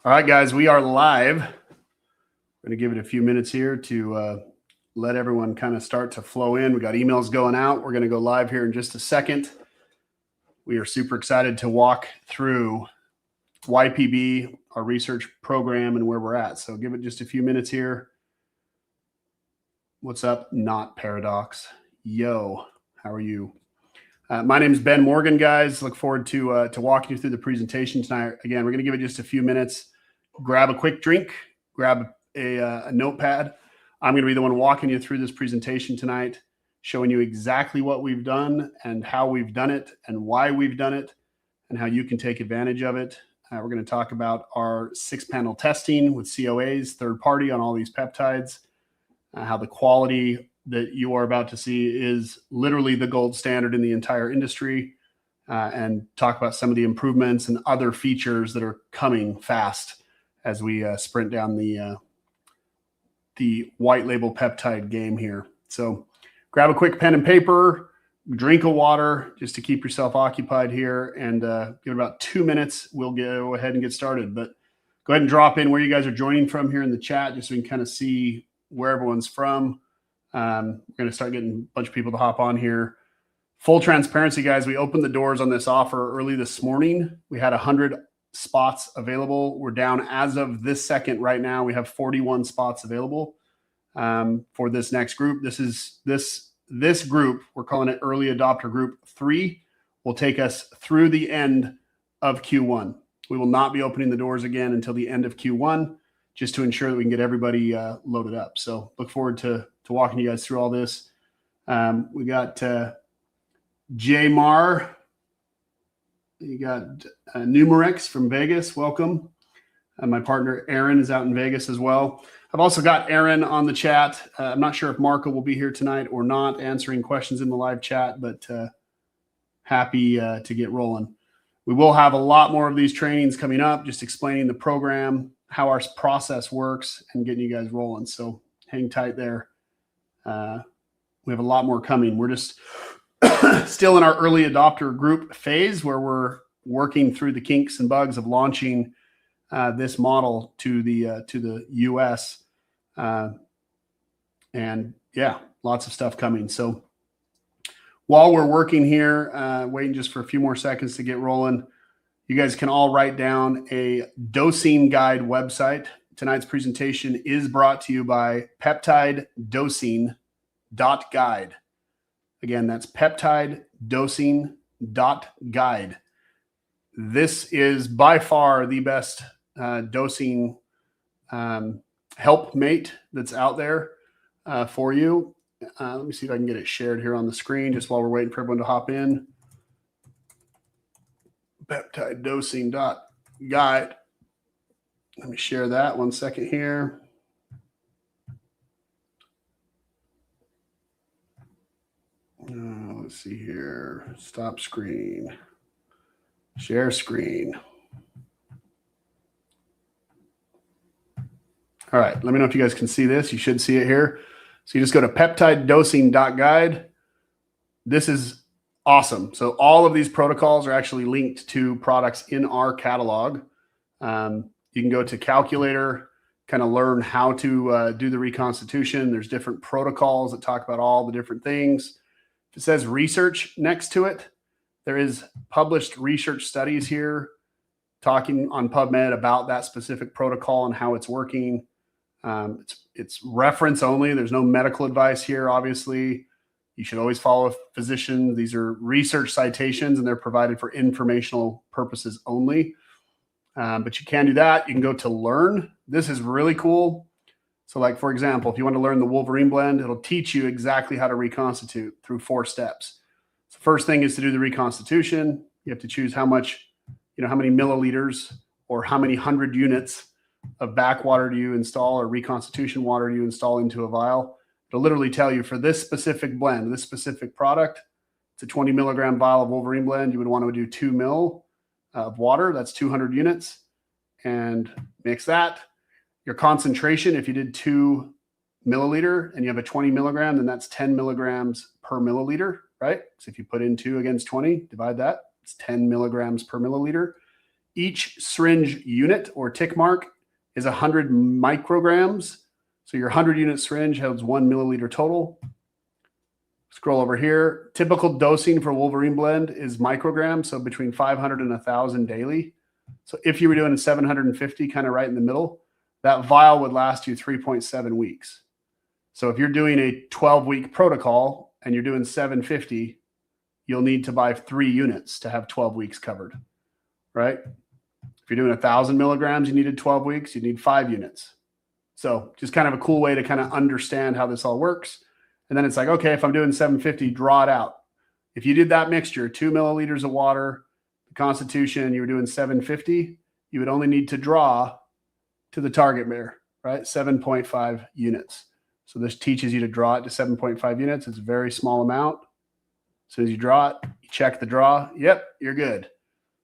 All right, guys, we are live. We're going to give it a few minutes here to let everyone kind of start to flow in. We got emails going out. We're going to go live here in just a second. We are super excited to walk through YPB, our research program, and where we're at. So give it just a few minutes here. What's up? Not Paradox. Yo, how are you? My name is Ben Morgan, guys. Look forward to walking you through the presentation tonight. Again, we're going to give it just a few minutes. Grab a quick drink, grab a notepad. I'm going to be the one walking you through this presentation tonight, showing you exactly what we've done and how we've done it and why we've done it and how you can take advantage of it. We're going to talk about our 6-panel testing with COAs, third party on all these peptides, how the quality that you are about to see is literally the gold standard in the entire industry, and talk about some of the improvements and other features that are coming fast as we sprint down the white label peptide game here. So grab a quick pen and paper, drink of water just to keep yourself occupied here, and give it about 2 minutes. We'll go ahead and get started. But go ahead and drop in where you guys are joining from here in the chat, just so we can kind of see where everyone's from. We're going to start getting a bunch of people to hop on here. Full transparency, guys, we opened the doors on this offer early this morning. We had 100 spots available. We're down as of this second right now. We have 41 spots available for this next group. This group, we're calling it Early Adopter Group 3, will take us through the end of Q1. We will not be opening the doors again until the end of Q1, just to ensure that we can get everybody loaded up. So look forward to walking you guys through all this. We got J Mar. You got Numerex from Vegas. Welcome. My partner Aaron is out in Vegas as well. I've also got Aaron on the chat. I'm not sure if Marco will be here tonight or not, answering questions in the live chat, but happy to get rolling. We will have a lot more of these trainings coming up, just explaining the program, how our process works, and getting you guys rolling. So hang tight there. We have a lot more coming. We're just still in our early adopter group phase, where we're working through the kinks and bugs of launching this model to the US. And yeah, lots of stuff coming. So while we're working here, waiting just for a few more seconds to get rolling, you guys can all write down a dosing guide website. Tonight's presentation is brought to you by Peptide Dosing.guide. Again, that's Peptide Dosing.guide. This is by far the best dosing helpmate that's out there for you. Let me see if I can get it shared here on the screen just while we're waiting for everyone to hop in. Peptide Dosing.guide. Let me share that 1 second here. Let's see here. Stop screen. Share screen. All right. Let me know if you guys can see this. You should see it here. So you just go to peptidedosing.guide. This is awesome. So all of these protocols are actually linked to products in our catalog. You can go to calculator, kind of learn how to do the reconstitution. There's different protocols that talk about all the different things. If it says research next to it, there is published research studies here talking on PubMed about that specific protocol and how it's working. It's reference only. There's no medical advice here, obviously. You should always follow a physician. These are research citations, and they're provided for informational purposes only. But you can do that. You can go to learn. This is really cool. So like, for example, if you want to learn the Wolverine blend, it'll teach you exactly how to reconstitute through 4 steps. So first thing is to do the reconstitution. You have to choose how much, how many milliliters or how many 100 units of backwater do you install or reconstitution water do you install into a vial. It'll literally tell you for this specific blend, this specific product, it's a 20 milligram vial of Wolverine blend. You would want to do 2 mil of water. That's 200 units, and mix that. Your concentration, if you did 2 milliliter and you have a 20 milligram, then that's 10 milligrams per milliliter, right? So if you put in 2 against 20, divide that, it's 10 milligrams per milliliter. each syringe unit or tick mark is 100 micrograms. So your 100 unit syringe holds 1 milliliter total. Scroll over here. Typical dosing for Wolverine blend is micrograms, so between 500 and 1,000 daily. So if you were doing 750, kind of right in the middle, that vial would last you 3.7 weeks. So if you're doing a 12-week protocol and you're doing 750, you'll need to buy 3 units to have 12 weeks covered, right? If you're doing 1,000 milligrams, you needed 12 weeks, you need 5 units. So just kind of a cool way to kind of understand how this all works. And then it's like, okay, if I'm doing 750, draw it out. If you did that mixture, 2 milliliters of water, the Constitution, you were doing 750, you would only need to draw to the target mirror, right? 7.5 units. So this teaches you to draw it to 7.5 units. It's a very small amount. As soon as you draw it, you check the draw. Yep, you're good.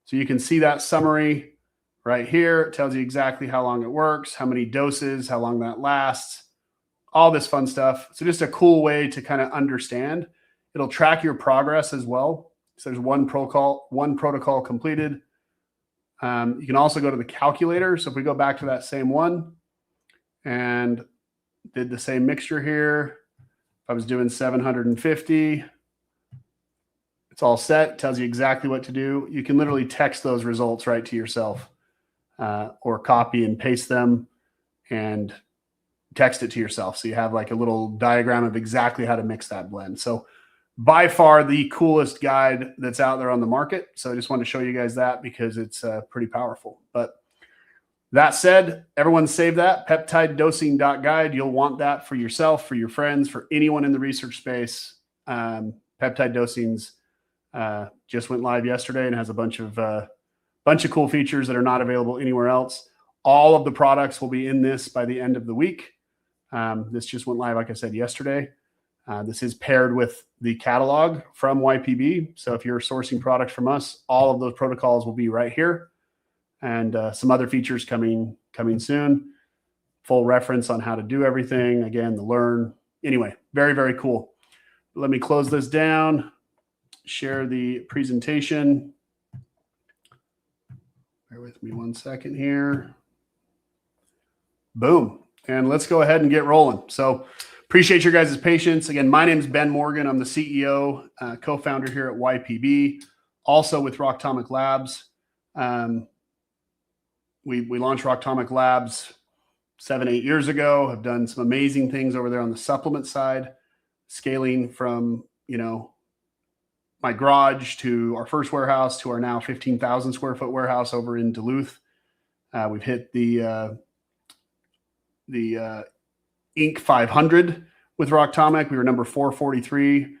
So you can see that summary right here. It tells you exactly how long it works, how many doses, how long that lasts, all this fun stuff. So just a cool way to kind of understand. It'll track your progress as well. So there's one protocol completed. You can also go to the calculator. So if we go back to that same one and did the same mixture here, if I was doing 750, it's all set. Tells you exactly what to do. You can literally text those results right to yourself, or copy and paste them and text it to yourself. So you have like a little diagram of exactly how to mix that blend. So by far the coolest guide that's out there on the market. So I just wanted to show you guys that because it's pretty powerful. But that said, everyone save that, peptidedosing.guide. You'll want that for yourself, for your friends, for anyone in the research space. Peptide dosings just went live yesterday and has a bunch of cool features that are not available anywhere else. All of the products will be in this by the end of the week. This just went live, like I said, yesterday. This is paired with the catalog from YPB. So if you're sourcing products from us, all of those protocols will be right here. And some other features coming soon. Full reference on how to do everything. Again, the learn. Anyway, very, very cool. Let me close this down. Share the presentation. Bear with me one second here. Boom. And let's go ahead and get rolling. So appreciate your guys' patience. Again, my name is Ben Morgan. I'm the CEO, co-founder here at YPB, also with Rocktomic Labs. We launched Rocktomic Labs 7-8 years ago. Have done some amazing things over there on the supplement side, scaling from, my garage to our first warehouse to our now 15,000 square foot warehouse over in Duluth. We've hit the Inc. 500 with Rocktomic. We were number 443.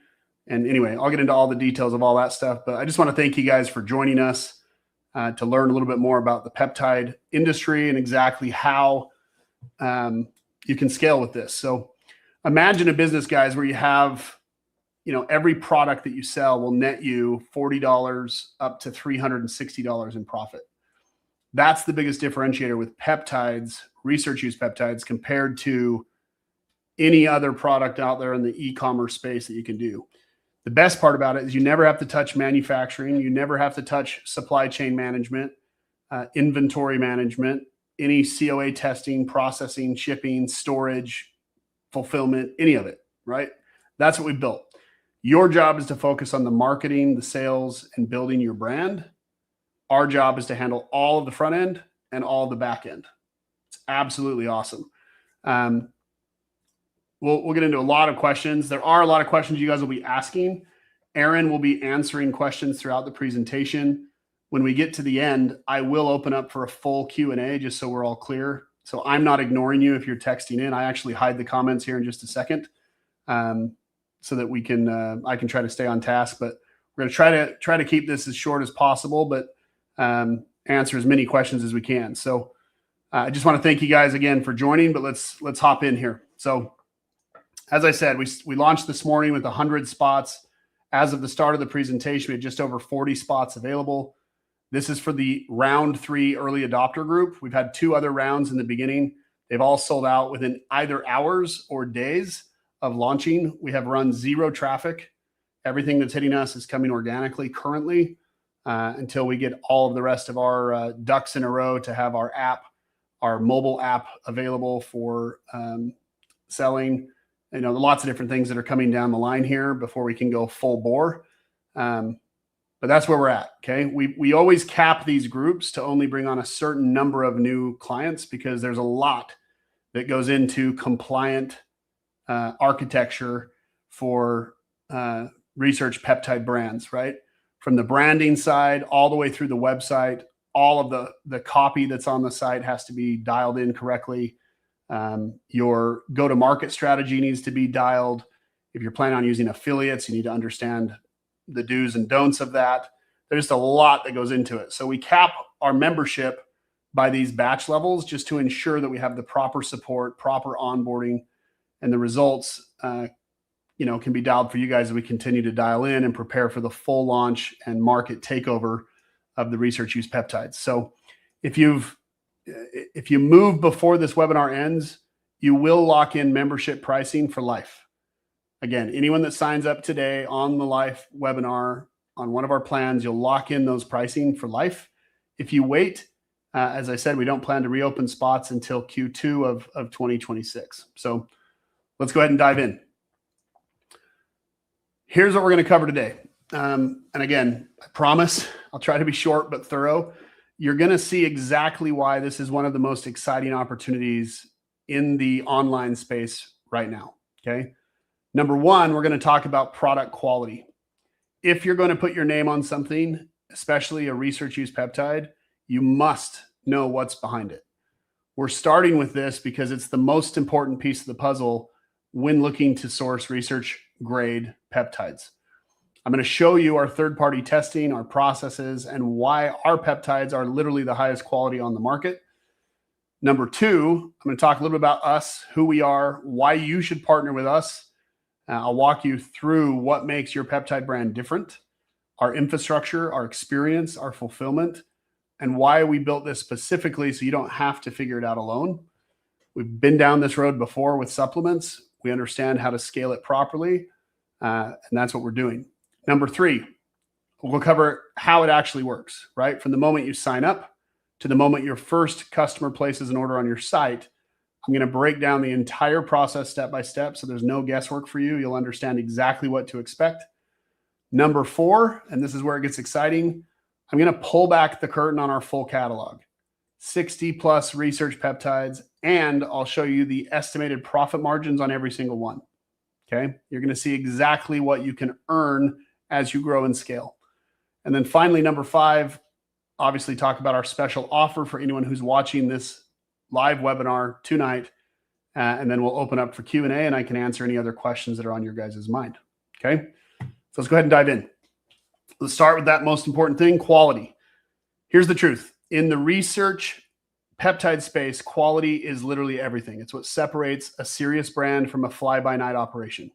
And anyway, I'll get into all the details of all that stuff. But I just want to thank you guys for joining us to learn a little bit more about the peptide industry and exactly how you can scale with this. So imagine a business, guys, where you have, every product that you sell will net you $40 up to $360 in profit. That's the biggest differentiator with peptides, research use peptides, compared to any other product out there in the e-commerce space that you can do. The best part about it is you never have to touch manufacturing. You never have to touch supply chain management, inventory management, any COA testing, processing, shipping, storage, fulfillment, any of it, right? That's what we built. Your job is to focus on the marketing, the sales, and building your brand. Our job is to handle all of the front end and all of the back end. It's absolutely awesome. We'll get into a lot of questions. There are a lot of questions you guys will be asking. Aaron will be answering questions throughout the presentation. When we get to the end, I will open up for a full Q&A just so we're all clear. So I'm not ignoring you if you're texting in. I actually hide the comments here in just a second so that we can I can try to stay on task. But we're going to try to keep this as short as possible, but answer as many questions as we can. So I just want to thank you guys again for joining, but let's hop in here. So as I said, we launched this morning with 100 spots. As of the start of the presentation, we had just over 40 spots available. This is for the round 3 early adopter group. We've had 2 other rounds in the beginning. They've all sold out within either hours or days of launching. We have run 0 traffic. Everything that's hitting us is coming organically currently. until we get all of the rest of our ducks in a row to have our mobile app available for selling. Lots of different things that are coming down the line here before we can go full bore. But that's where we're at. Okay. We always cap these groups to only bring on a certain number of new clients because there's a lot that goes into compliant architecture for research peptide brands, right? From the branding side all the way through the website, all of the copy that's on the site has to be dialed in correctly. Your go-to-market strategy needs to be dialed. If you're planning on using affiliates, you need to understand the do's and don'ts of that. There's just a lot that goes into it. So we cap our membership by these batch levels just to ensure that we have the proper support, proper onboarding, and the results can be dialed for you guys as we continue to dial in and prepare for the full launch and market takeover of the research use peptides. So if you move before this webinar ends, you will lock in membership pricing for life. Again, anyone that signs up today on the live webinar on one of our plans, you'll lock in those pricing for life. If you wait, as I said, we don't plan to reopen spots until Q2 of 2026. So let's go ahead and dive in. Here's what we're going to cover today. And again, I promise I'll try to be short but thorough. You're going to see exactly why this is one of the most exciting opportunities in the online space right now. Okay. Number one, we're going to talk about product quality. If you're going to put your name on something, especially a research use peptide, you must know what's behind it. We're starting with this because it's the most important piece of the puzzle when looking to source research grade peptides. I'm going to show you our third-party testing, our processes, and why our peptides are literally the highest quality on the market. Number two, I'm going to talk a little bit about us, who we are, why you should partner with us. I'll walk you through what makes your peptide brand different, our infrastructure, our experience, our fulfillment, and why we built this specifically so you don't have to figure it out alone. We've been down this road before with supplements. We understand how to scale it properly, and that's what we're doing. Number three, we'll cover how it actually works, right? From the moment you sign up to the moment your first customer places an order on your site, I'm going to break down the entire process step by step so there's no guesswork for you. You'll understand exactly what to expect. Number four, and this is where it gets exciting, I'm going to pull back the curtain on our full catalog, 60 plus research peptides, and I'll show you the estimated profit margins on every single one. Okay. You're going to see exactly what you can earn as you grow and scale. And then finally, number five, obviously talk about our special offer for anyone who's watching this live webinar tonight. And then we'll open up for Q&A and I can answer any other questions that are on your guys' mind. Okay. So let's go ahead and dive in. Let's start with that most important thing, quality. Here's the truth. In the research peptide space, quality is literally everything. It's what separates a serious brand from a fly-by-night operation.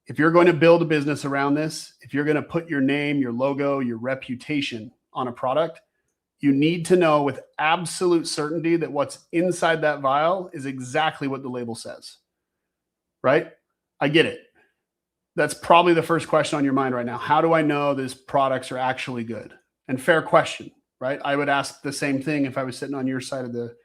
If you're going to build a business around this, if you're going to put your name, your logo, your reputation on a product, you need to know with absolute certainty that what's inside that vial is exactly what the label says, right? I get it. That's probably the first question on your mind right now. How do I know these products are actually good? And fair question, right? I would ask the same thing if I was sitting on your side of the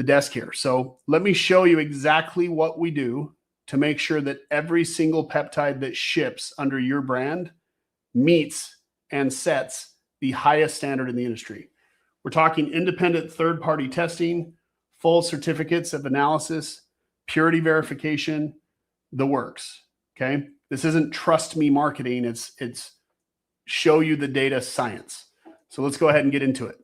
desk here. So let me show you exactly what we do to make sure that every single peptide that ships under your brand meets and sets the highest standard in the industry. We're talking independent third-party testing, full certificates of analysis, purity verification, the works. Okay. This isn't trust me marketing. It's show you the data science. So let's go ahead and get into it.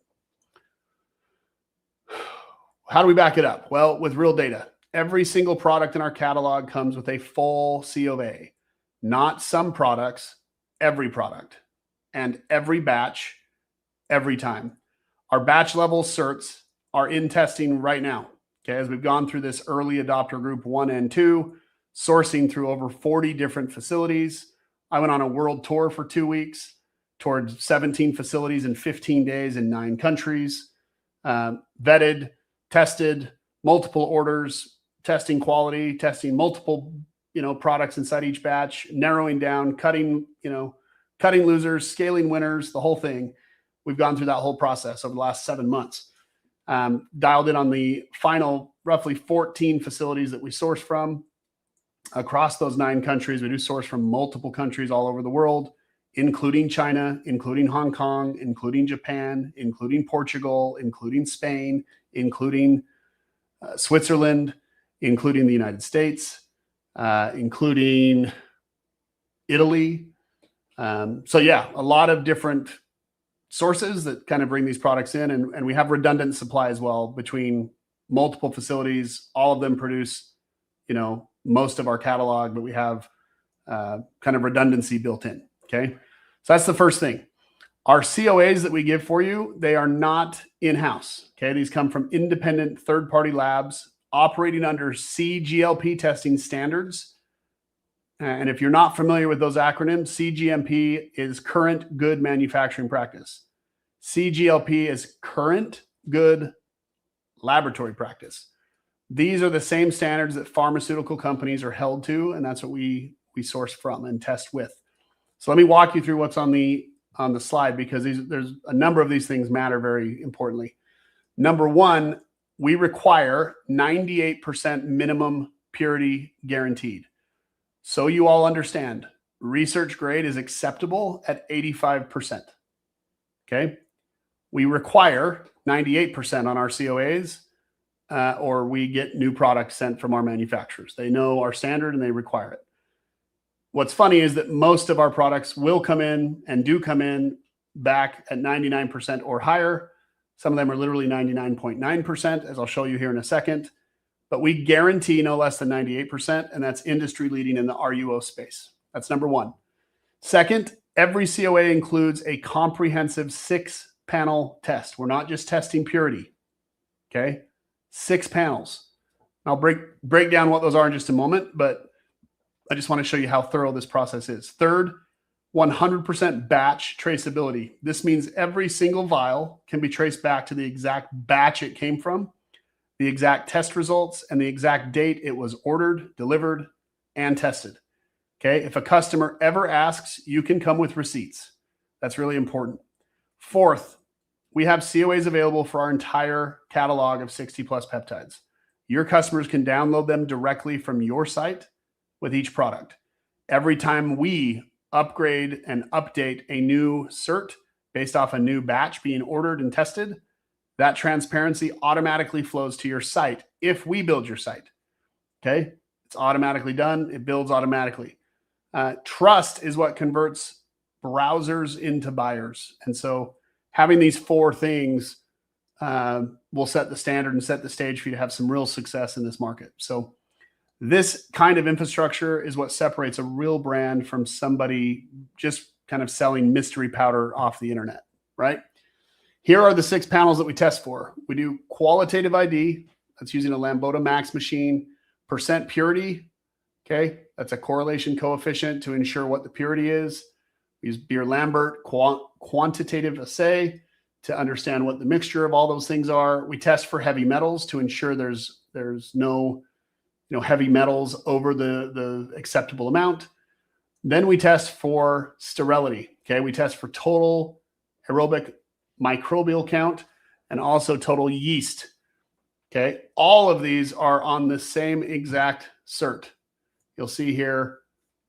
How do we back it up? Well, with real data. Every single product in our catalog comes with a full C of A, not some products, every product and every batch, every time. Our batch level certs are in testing right now. Okay. As we've gone through this early adopter group 1 and 2, sourcing through over 40 different facilities. I went on a world tour for 2 weeks, toured 17 facilities in 15 days in 9 countries, vetted, tested multiple orders, testing quality, testing multiple, products inside each batch, narrowing down, cutting, cutting losers, scaling winners, the whole thing. We've gone through that whole process over the last 7 months. Dialed in on the final roughly 14 facilities that we source from across those 9 countries. We do source from multiple countries all over the world, including China, including Hong Kong, including Japan, including Portugal, including Spain, including Switzerland, including the United States, including Italy. So yeah, a lot of different sources that kind of bring these products in, and we have redundant supply as well between multiple facilities. All of them produce, most of our catalog, but we have kind of redundancy built in. Okay, so that's the first thing. Our COAs that we give for you, they are not in-house. Okay, these come from independent third-party labs operating under CGLP testing standards. And if you're not familiar with those acronyms, CGMP is current good manufacturing practice. CGLP is current good laboratory practice. These are the same standards that pharmaceutical companies are held to, and that's what we source from and test with. So let me walk you through what's on the slide, because there's a number of these things matter very importantly. Number one, we require 98% minimum purity guaranteed. So you all understand, research grade is acceptable at 85%. Okay. We require 98% on our COAs, or we get new products sent from our manufacturers. They know our standard and they require it. What's funny is that most of our products will come in and do come in back at 99% or higher. Some of them are literally 99.9%, as I'll show you here in a second. But we guarantee no less than 98%, and that's industry leading in the RUO space. That's number one. Second, every COA includes a comprehensive 6-panel test. We're not just testing purity. Okay, 6 panels. I'll break down what those are in just a moment, but I just want to show you how thorough this process is. Third, 100% batch traceability. This means every single vial can be traced back to the exact batch it came from, the exact test results, and the exact date it was ordered, delivered, and tested. Okay, if a customer ever asks, you can come with receipts. That's really important. Fourth, we have COAs available for our entire catalog of 60 plus peptides. Your customers can download them directly from your site with each product. Every time we upgrade and update a new cert based off a new batch being ordered and tested, that transparency automatically flows to your site if we build your site. Okay, it's automatically done. It builds automatically. Trust is what converts browsers into buyers. And so having these 4 things will set the standard and set the stage for you to have some real success in this market. So this kind of infrastructure is what separates a real brand from somebody just kind of selling mystery powder off the internet, right? Here are the 6 panels that we test for. We do qualitative ID. That's using a Lambda Max machine. Percent purity. Okay, that's a correlation coefficient to ensure what the purity is. We use Beer-Lambert quantitative assay to understand what the mixture of all those things are. We test for heavy metals to ensure there's no heavy metals over the acceptable amount. Then we test for sterility. Okay, we test for total aerobic microbial count and also total yeast. Okay, all of these are on the same exact cert. You'll see here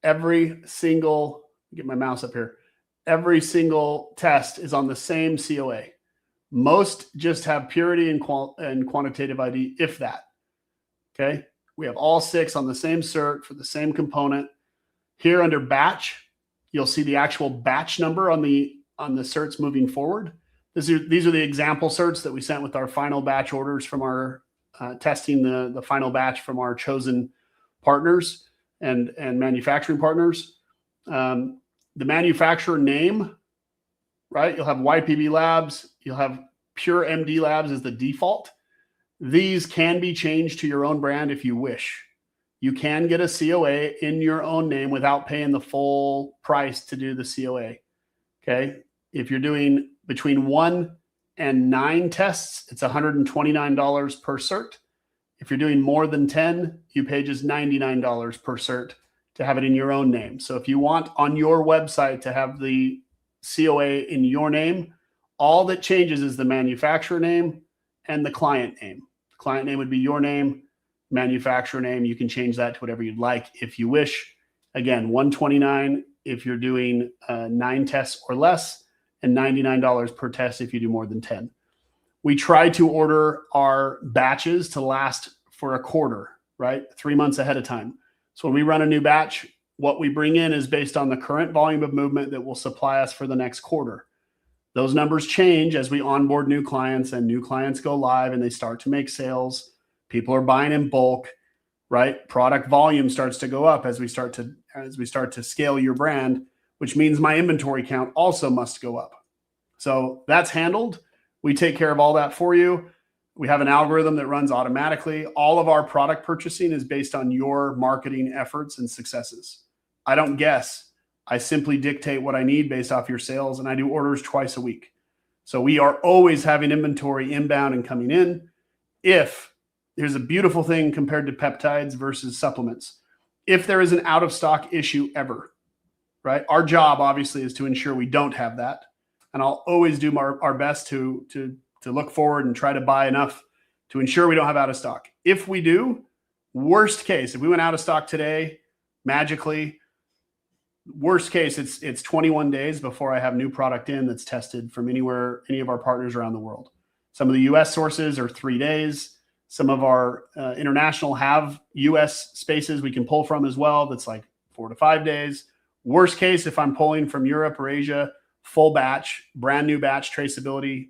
every single, get my mouse up here, every single test is on the same COA. Most just have purity and quantitative ID, if that. Okay, we have all 6 on the same cert for the same component. Here under batch, you'll see the actual batch number on the certs moving forward. These are the example certs that we sent with our final batch orders from our testing the final batch from our chosen partners and manufacturing partners. The manufacturer name, right? You'll have YPB Labs. You'll have Pure MD Labs as the default. These can be changed to your own brand if you wish. You can get a COA in your own name without paying the full price to do the COA. Okay. If you're doing between 1 and 9 tests, it's $129 per cert. If you're doing more than 10, you pay just $99 per cert to have it in your own name. So if you want on your website to have the COA in your name, all that changes is the manufacturer name and the client name. The client name would be your name, manufacturer name. You can change that to whatever you'd like if you wish. Again, $129 if you're doing 9 tests or less, and $99 per test if you do more than 10. We try to order our batches to last for a quarter, right? 3 months ahead of time. So when we run a new batch, what we bring in is based on the current volume of movement that will supply us for the next quarter. Those numbers change as we onboard new clients and new clients go live and they start to make sales. People are buying in bulk, right? Product volume starts to go up as we start to scale your brand, which means my inventory count also must go up. So that's handled. We take care of all that for you. We have an algorithm that runs automatically. All of our product purchasing is based on your marketing efforts and successes. I don't guess. I simply dictate what I need based off your sales, and I do orders twice a week. So we are always having inventory inbound and coming in. If there's a beautiful thing compared to peptides versus supplements, if there is an out of stock issue ever, right? Our job obviously is to ensure we don't have that. And I'll always do our best to look forward and try to buy enough to ensure we don't have out of stock. If we do, worst case, if we went out of stock today, magically, worst case, it's 21 days before I have new product in that's tested from anywhere, any of our partners around the world. Some of the US sources are 3 days. Some of our international have US spaces we can pull from as well. That's like 4 to 5 days. Worst case, if I'm pulling from Europe or Asia, full batch, brand new batch traceability,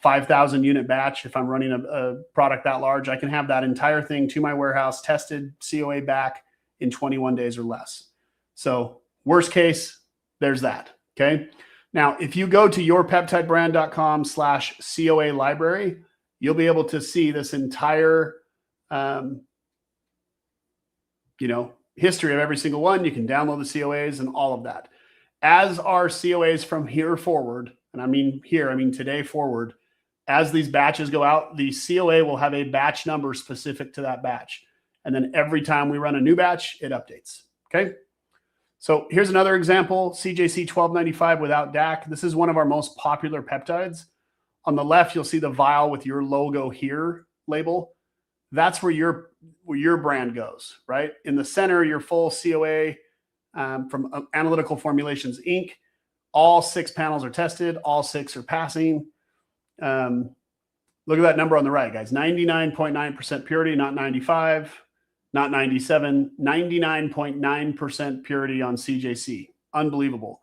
5,000 unit batch. If I'm running a product that large, I can have that entire thing to my warehouse, tested, COA back in 21 days or less. So worst case, there's that. Okay. Now, if you go to yourpeptidebrand.com/COA library, you'll be able to see this entire, history of every single one. You can download the COAs and all of that. As our COAs from here forward, and I mean today forward, as these batches go out, the COA will have a batch number specific to that batch. And then every time we run a new batch, it updates. Okay. So here's another example, CJC 1295 without DAC. This is one of our most popular peptides. On the left, you'll see the vial with your logo here label. That's where your brand goes, right? In the center, your full COA from Analytical Formulations, Inc. All 6 panels are tested. All 6 are passing. Look at that number on the right, guys. 99.9% purity, not 95, not 97, 99.9% purity on CJC. Unbelievable.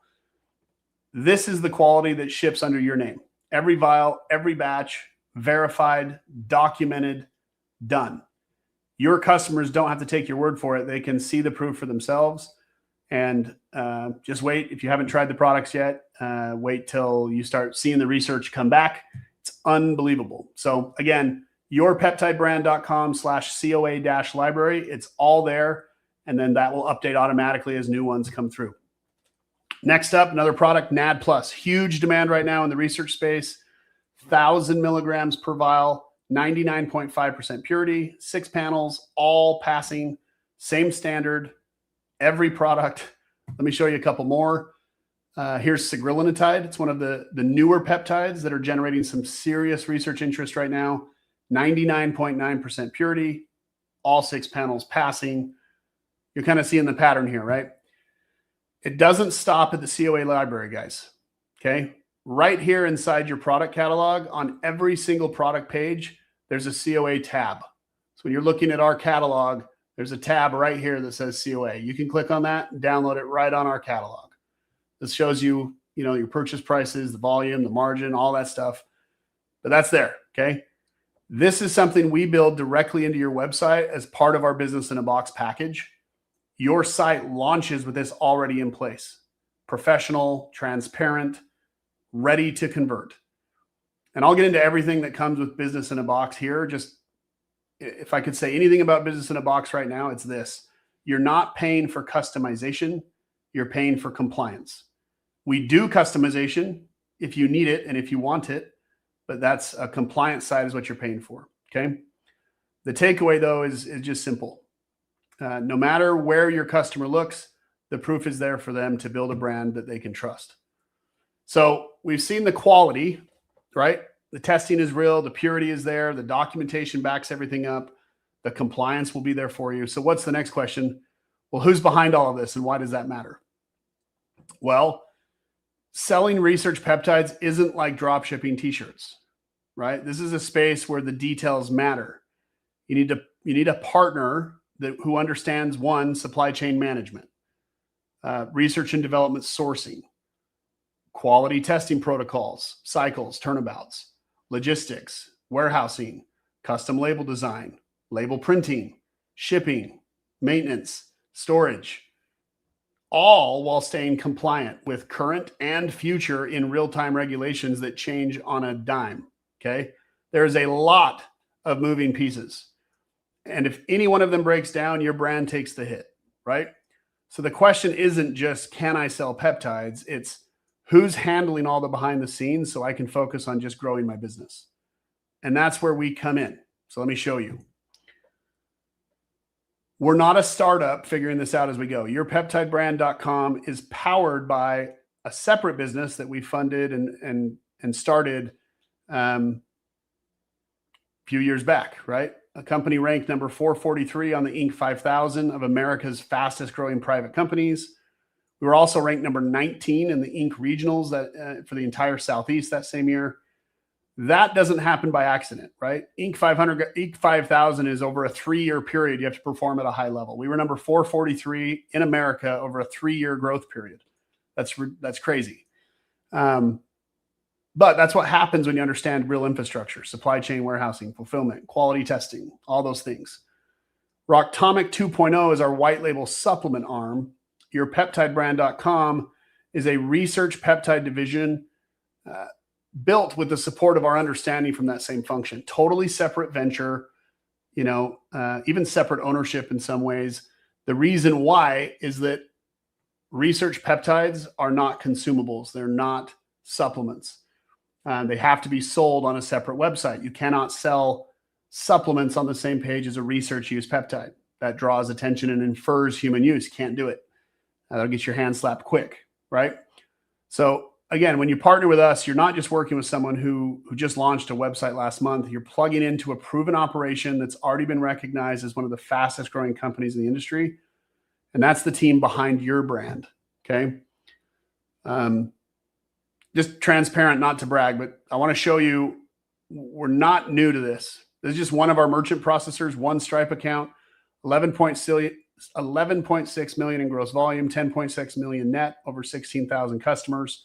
This is the quality that ships under your name. Every vial, every batch, verified, documented, done. Your customers don't have to take your word for it. They can see the proof for themselves. And just wait. If you haven't tried the products yet, wait till you start seeing the research come back. It's unbelievable. So again, yourpeptidebrand.com/COA-library. It's all there. And then that will update automatically as new ones come through. Next up, another product, NAD+. Huge demand right now in the research space. 1,000 milligrams per vial, 99.5% purity, 6 panels, all passing, same standard, every product. Let me show you a couple more. Here's sigrillinotide. It's one of the newer peptides that are generating some serious research interest right now. 99.9% purity, all 6 panels passing. You're kind of seeing the pattern here, right? It doesn't stop at the COA library, guys. Okay. Right here inside your product catalog, on every single product page, there's a COA tab. So when you're looking at our catalog, there's a tab right here that says COA. You can click on that and download it right on our catalog. This shows you, your purchase prices, the volume, the margin, all that stuff. But that's there. Okay. This is something we build directly into your website as part of our business in a box package. Your site launches with this already in place. Professional, transparent, ready to convert. And I'll get into everything that comes with business in a box here. Just if I could say anything about business in a box right now, it's this. You're not paying for customization. You're paying for compliance. We do customization if you need it and if you want it, but that's a compliance side is what you're paying for. Okay. The takeaway though is just simple. No matter where your customer looks, the proof is there for them to build a brand that they can trust. So we've seen the quality, right? The testing is real. The purity is there. The documentation backs everything up. The compliance will be there for you. So what's the next question? Well, who's behind all of this and why does that matter? Well, selling research peptides isn't like drop shipping t-shirts, right? This is a space where the details matter. You need a partner who understands, one, supply chain management, research and development sourcing, quality testing protocols, cycles, turnabouts, logistics, warehousing, custom label design, label printing, shipping, maintenance, storage, all while staying compliant with current and future in real-time regulations that change on a dime, okay? There's a lot of moving pieces. And if any one of them breaks down, your brand takes the hit, right? So the question isn't just, can I sell peptides? It's who's handling all the behind the scenes so I can focus on just growing my business. And that's where we come in. So let me show you. We're not a startup figuring this out as we go. Yourpeptidebrand.com is powered by a separate business that we funded and started a few years back, right? A company ranked number 443 on the Inc. 5000 of America's fastest growing private companies. We were also ranked number 19 in the Inc. regionals for the entire Southeast that same year. That doesn't happen by accident, right? Inc. 5000 is over a 3-year period. You have to perform at a high level. We were number 443 in America over a 3-year growth period. That's crazy. But that's what happens when you understand real infrastructure, supply chain, warehousing, fulfillment, quality testing, all those things. Rocktomic 2.0 is our white label supplement arm. Yourpeptidebrand.com is a research peptide division built with the support of our understanding from that same function. Totally separate venture, even separate ownership in some ways. The reason why is that research peptides are not consumables. They're not supplements. They have to be sold on a separate website. You cannot sell supplements on the same page as a research use peptide. That draws attention and infers human use. You can't do it. That'll get your hand slapped quick, right? So again, when you partner with us, you're not just working with someone who just launched a website last month. You're plugging into a proven operation that's already been recognized as one of the fastest growing companies in the industry. And that's the team behind your brand, okay? Just transparent, not to brag, but I want to show you we're not new to this. This is just one of our merchant processors, one Stripe account, 11.6 million in gross volume, 10.6 million net, over 16,000 customers.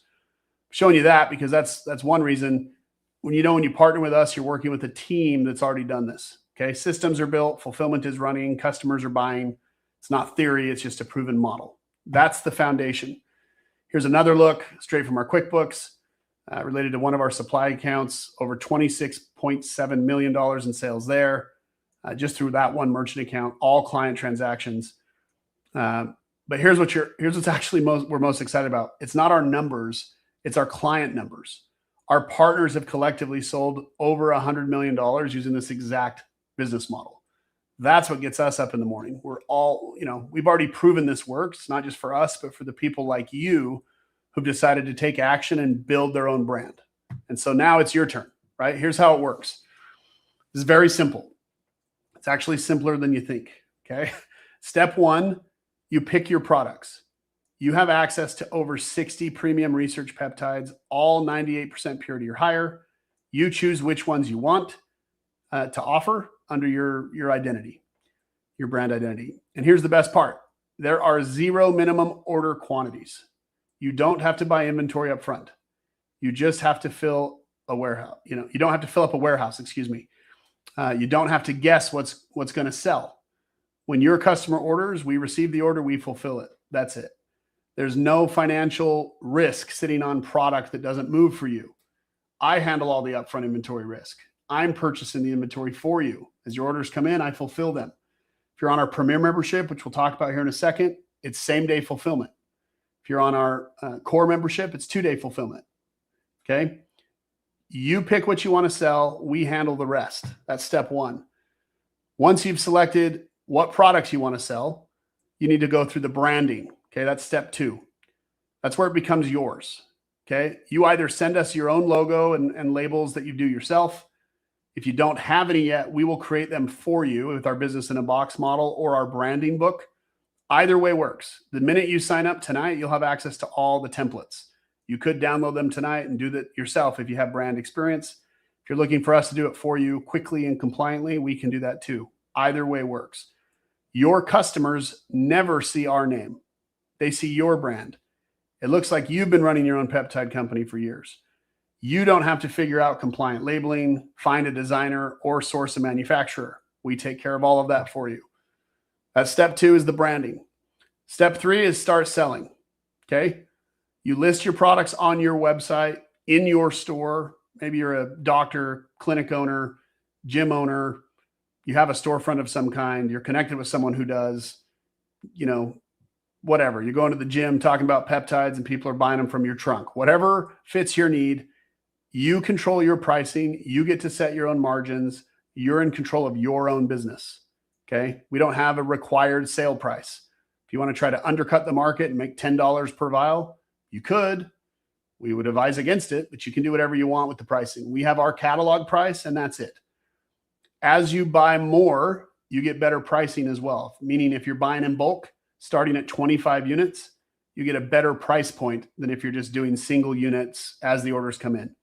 I'm showing you that because that's one reason when you partner with us, you're working with a team that's already done this. Okay, systems are built, fulfillment is running, customers are buying. It's not theory, it's just a proven model. That's the foundation. Here's another look straight from our QuickBooks related to one of our supply accounts, over $26.7 million in sales there, just through that one merchant account, all client transactions. But here's what's actually we're most excited about. It's not our numbers, it's our client numbers. Our partners have collectively sold over $100 million using this exact business model. That's what gets us up in the morning. We're all, we've already proven this works, not just for us, but for the people like you who've decided to take action and build their own brand. And so now it's your turn, right? Here's how it works. This is very simple. It's actually simpler than you think, okay? Step one, you pick your products. You have access to over 60 premium research peptides, all 98% purity or higher. You choose which ones you want to offer under your identity, your brand identity. And here's the best part. There are 0 minimum order quantities. You don't have to buy inventory up front. You just have to fill a warehouse. You don't have to fill up a warehouse, excuse me. You don't have to guess what's going to sell. When your customer orders, we receive the order, we fulfill it. That's it. There's no financial risk sitting on product that doesn't move for you. I handle all the upfront inventory risk. I'm purchasing the inventory for you. As your orders come in, I fulfill them. If you're on our Premier membership, which we'll talk about here in a second, it's same-day fulfillment. If you're on our core membership, it's 2-day fulfillment. Okay? You pick what you want to sell. We handle the rest. That's step one. Once you've selected what products you want to sell, you need to go through the branding. Okay, that's step 2. That's where it becomes yours. Okay, you either send us your own logo and labels that you do yourself. If you don't have any yet, we will create them for you with our business in a box model or our branding book. Either way works. The minute you sign up tonight, you'll have access to all the templates. You could download them tonight and do that yourself if you have brand experience. If you're looking for us to do it for you quickly and compliantly, we can do that too. Either way works. Your customers never see our name. They see your brand. It looks like you've been running your own peptide company for years. You don't have to figure out compliant labeling, find a designer, or source a manufacturer. We take care of all of that for you. That's step 2 is the branding. Step 3 is start selling. Okay. You list your products on your website, in your store. Maybe you're a doctor, clinic owner, gym owner. You have a storefront of some kind. You're connected with someone who does, whatever. You're going to the gym talking about peptides and people are buying them from your trunk. Whatever fits your need, you control your pricing. You get to set your own margins. You're in control of your own business. Okay. We don't have a required sale price. If you want to try to undercut the market and make $10 per vial, you could. We would advise against it, but you can do whatever you want with the pricing. We have our catalog price and that's it. As you buy more, you get better pricing as well. Meaning if you're buying in bulk, starting at 25 units, you get a better price point than if you're just doing single units as the orders come in.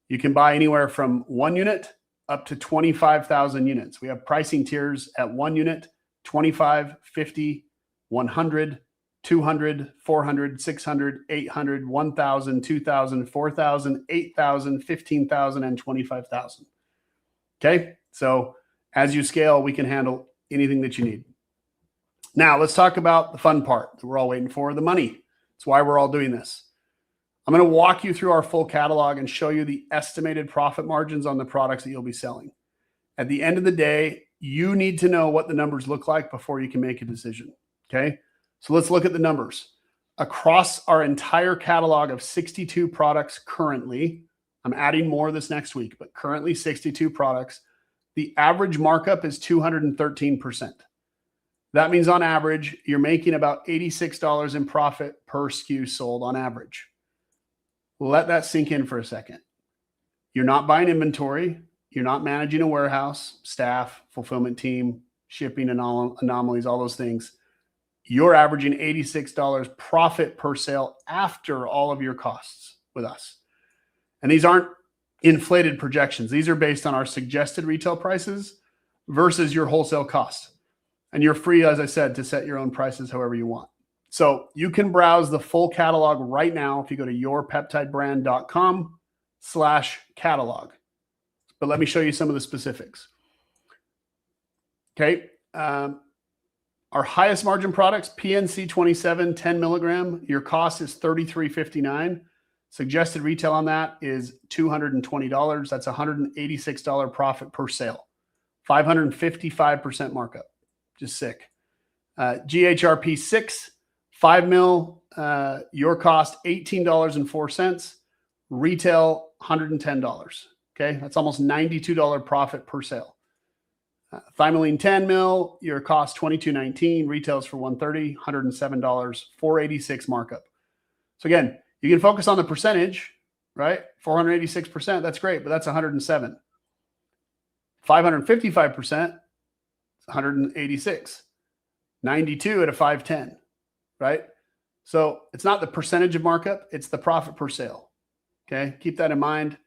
You can buy anywhere from 1 unit up to 25,000 units. We have pricing tiers at 1 unit, 25, 50, 100, 200, 400, 600, 800, 1,000, 2,000, 4,000, 8,000, 15,000, and 25,000. Okay. So as you scale, we can handle anything that you need. Now let's talk about the fun part that we're all waiting for, the money. That's why we're all doing this. I'm going to walk you through our full catalog and show you the estimated profit margins on the products that you'll be selling. At the end of the day, you need to know what the numbers look like before you can make a decision. Okay. So let's look at the numbers. Across our entire catalog of 62 products currently, I'm adding more this next week, but currently 62 products, the average markup is 213%. That means on average, you're making about $86 in profit per SKU sold on average. Let that sink in for a second. You're not buying inventory. You're not managing a warehouse, staff, fulfillment team, shipping anomalies, all those things. You're averaging $86 profit per sale after all of your costs with us. And these aren't inflated projections. These are based on our suggested retail prices versus your wholesale cost. And you're free, as I said, to set your own prices however you want. So you can browse the full catalog right now if you go to yourpeptidebrand.com/catalog. But let me show you some of the specifics. Okay. Our highest margin products, PNC 27, 10 milligram, your cost is $33.59. Suggested retail on that is $220. That's $186 profit per sale, 555% markup. Just sick. GHRP 6, 5 mil, your cost $18.04, retail $110. Okay, that's almost $92 profit per sale. Thymolene 10 mil, your cost $22.19, retails for $130, $107, $486 markup. So again, you can focus on the percentage, right? 486%, that's great, but that's 107. 555%, 186. 92 at a 510, right? So it's not the percentage of markup, it's the profit per sale. Okay, keep that in mind.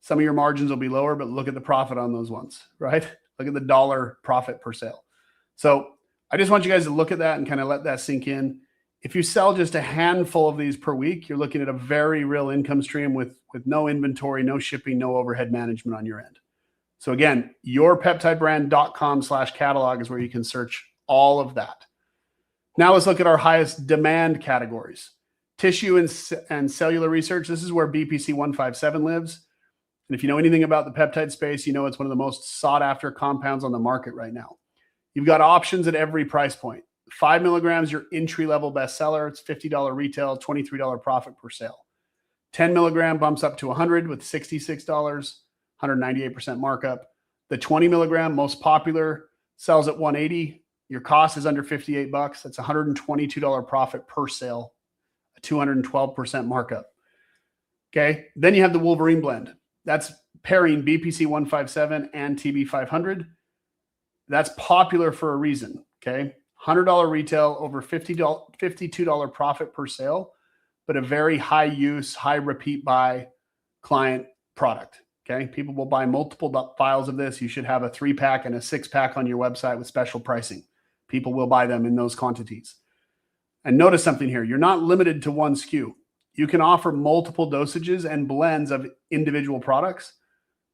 Some of your margins will be lower, but look at the profit on those ones, right? Look at the dollar profit per sale. So I just want you guys to look at that and kind of let that sink in. If you sell just a handful of these per week, you're looking at a very real income stream with no inventory, no shipping, no overhead management on your end. So again, yourpeptidebrand.com/catalog is where you can search all of that. Now let's look at our highest demand categories. Tissue and cellular research. This is where BPC 157 lives. And if you know anything about the peptide space, you know it's one of the most sought after compounds on the market right now. You've got options at every price point. 5 milligrams, your entry-level bestseller. It's $50 retail, $23 profit per sale. 10 milligram bumps up to 100 with $66, 198% markup. The 20 milligram, most popular, sells at 180, Your cost is under 58 bucks. That's $122 profit per sale, a 212% markup. Okay. Then you have the Wolverine blend. That's pairing BPC 157 and TB 500. That's popular for a reason. Okay. $100 retail, over $52 profit per sale, but a very high use, high repeat buy client product. Okay. People will buy multiple vials of this. You should have a 3-pack and a 6-pack on your website with special pricing. People will buy them in those quantities. And notice something here. You're not limited to one SKU. You can offer multiple dosages and blends of individual products,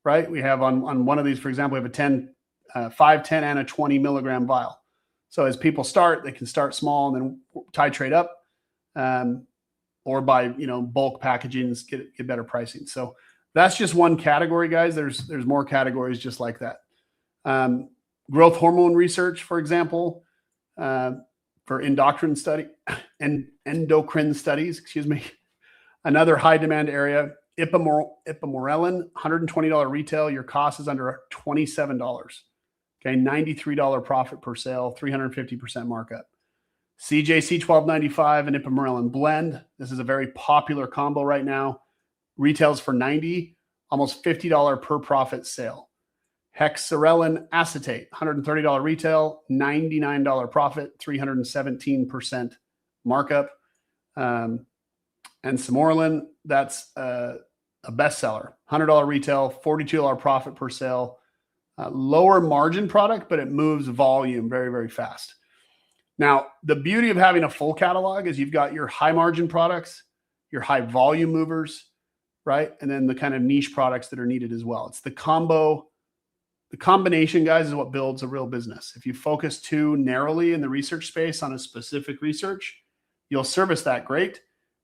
right? We have on one of these, for example, we have a 5, 10, and a 20 milligram vial. So as people start, they can start small and then titrate up, or buy, bulk packaging and get better pricing. So that's just one category, guys. There's more categories just like that. Growth hormone research, for example, for endocrine studies, excuse me. Another high demand area, ipamorelin, $120 retail. Your cost is under $27. Okay, $93 profit per sale, 350% markup. CJC 1295 and ipamorelin blend. This is a very popular combo right now. Retails for $90, almost $50 per profit sale. Hexarelin acetate, $130 retail, $99 profit, 317% markup. And Samorelin, that's a bestseller, $100 retail, $42 profit per sale. Lower margin product, but it moves volume very, very fast. Now, the beauty of having a full catalog is you've got your high margin products, your high volume movers, right? And then the kind of niche products that are needed as well. It's the combo. The combination, guys, is what builds a real business. If you focus too narrowly in the research space on a specific research, you'll service that great,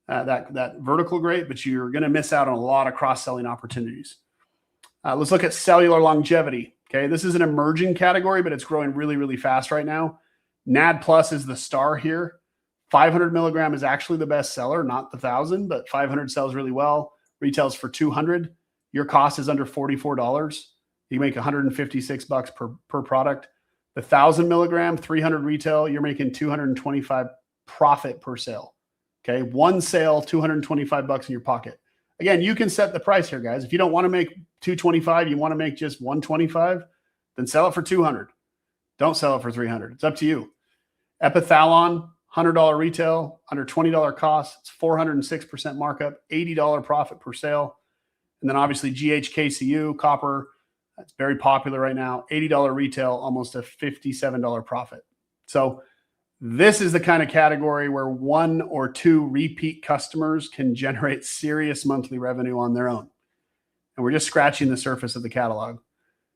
that vertical great, but you're going to miss out on a lot of cross-selling opportunities. Let's look at cellular longevity. Okay, this is an emerging category, but it's growing really, really fast right now. NAD Plus is the star here. 500 milligram is actually the best seller, not the 1,000, but 500 sells really well. Retails for $200. Your cost is under $44. You make 156 bucks per product. The 1,000 milligram, 300 retail, you're making 225 profit per sale. Okay, one sale, 225 bucks in your pocket. Again, you can set the price here, guys. If you don't want to make 225, you want to make just 125, then sell it for 200. Don't sell it for 300. It's up to you. Epithalon, $100 retail, under $20 cost. It's 406% markup, $80 profit per sale. And then obviously GHKCU, copper, that's very popular right now. $80 retail, almost a $57 profit. So this is the kind of category where 1 or 2 repeat customers can generate serious monthly revenue on their own. And we're just scratching the surface of the catalog.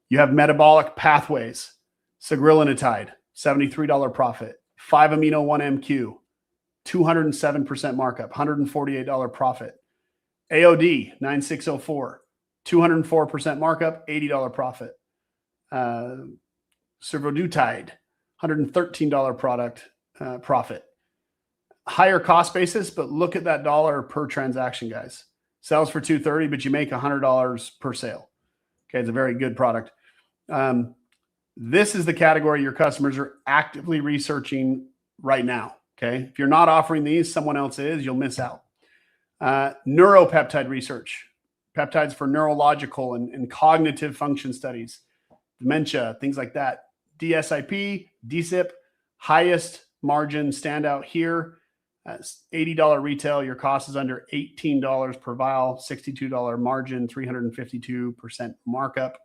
You have metabolic pathways, sagrilinotide, $73 profit, 5-amino-1-MQ, 207% markup, $148 profit. AOD, 9604, 204% markup, $80 profit. Survodutide, $113 product profit. Higher cost basis, but look at that dollar per transaction, guys. Sells for $230, but you make $100 per sale. Okay, it's a very good product. This is the category your customers are actively researching right now. Okay, if you're not offering these, someone else is, you'll miss out. Neuropeptide research, peptides for neurological and cognitive function studies, dementia, things like that. DSIP, DSIP, highest margin standout here. $80 retail. Your cost is under $18 per vial, $62 margin, 352% markup.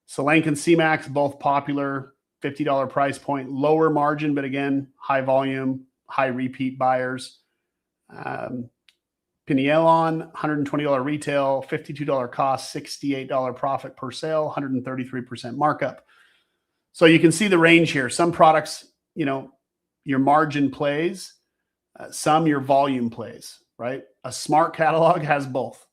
Solank and CMAX, both popular, $50 price point, lower margin, but again, high volume, high repeat buyers. Pinealon, $120 retail, $52 cost, $68 profit per sale, 133% markup. So you can see the range here. Some products, your margin plays, some your volume plays, right? A smart catalog has both,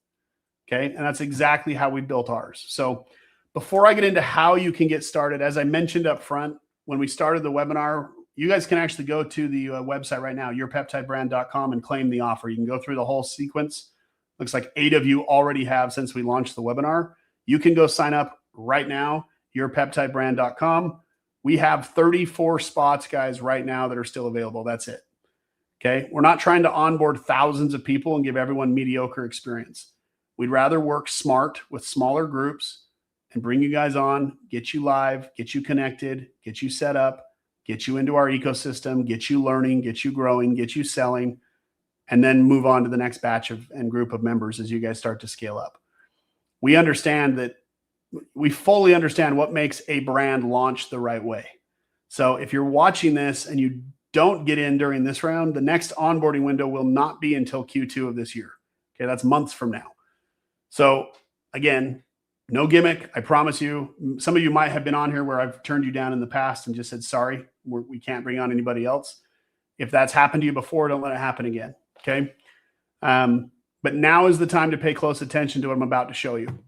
okay? And that's exactly how we built ours. So before I get into how you can get started, as I mentioned up front, when we started the webinar, you guys can actually go to the website right now, yourpeptidebrand.com, and claim the offer. You can go through the whole sequence. Looks like 8 of you already have since we launched the webinar. You can go sign up right now, yourpeptidebrand.com. We have 34 spots, guys, right now that are still available. That's it. Okay. We're not trying to onboard thousands of people and give everyone mediocre experience. We'd rather work smart with smaller groups and bring you guys on, get you live, get you connected, get you set up, get you into our ecosystem, get you learning, get you growing, get you selling, and then move on to the next batch of and group of members as you guys start to scale up. We understand that we fully understand what makes a brand launch the right way. So if you're watching this and you don't get in during this round, the next onboarding window will not be until Q2 of this year. Okay, that's months from now. So again, no gimmick. I promise you, some of you might have been on here where I've turned you down in the past and just said, sorry, we can't bring on anybody else. If that's happened to you before, don't let it happen again. Okay. But now is the time to pay close attention to what I'm about to show you.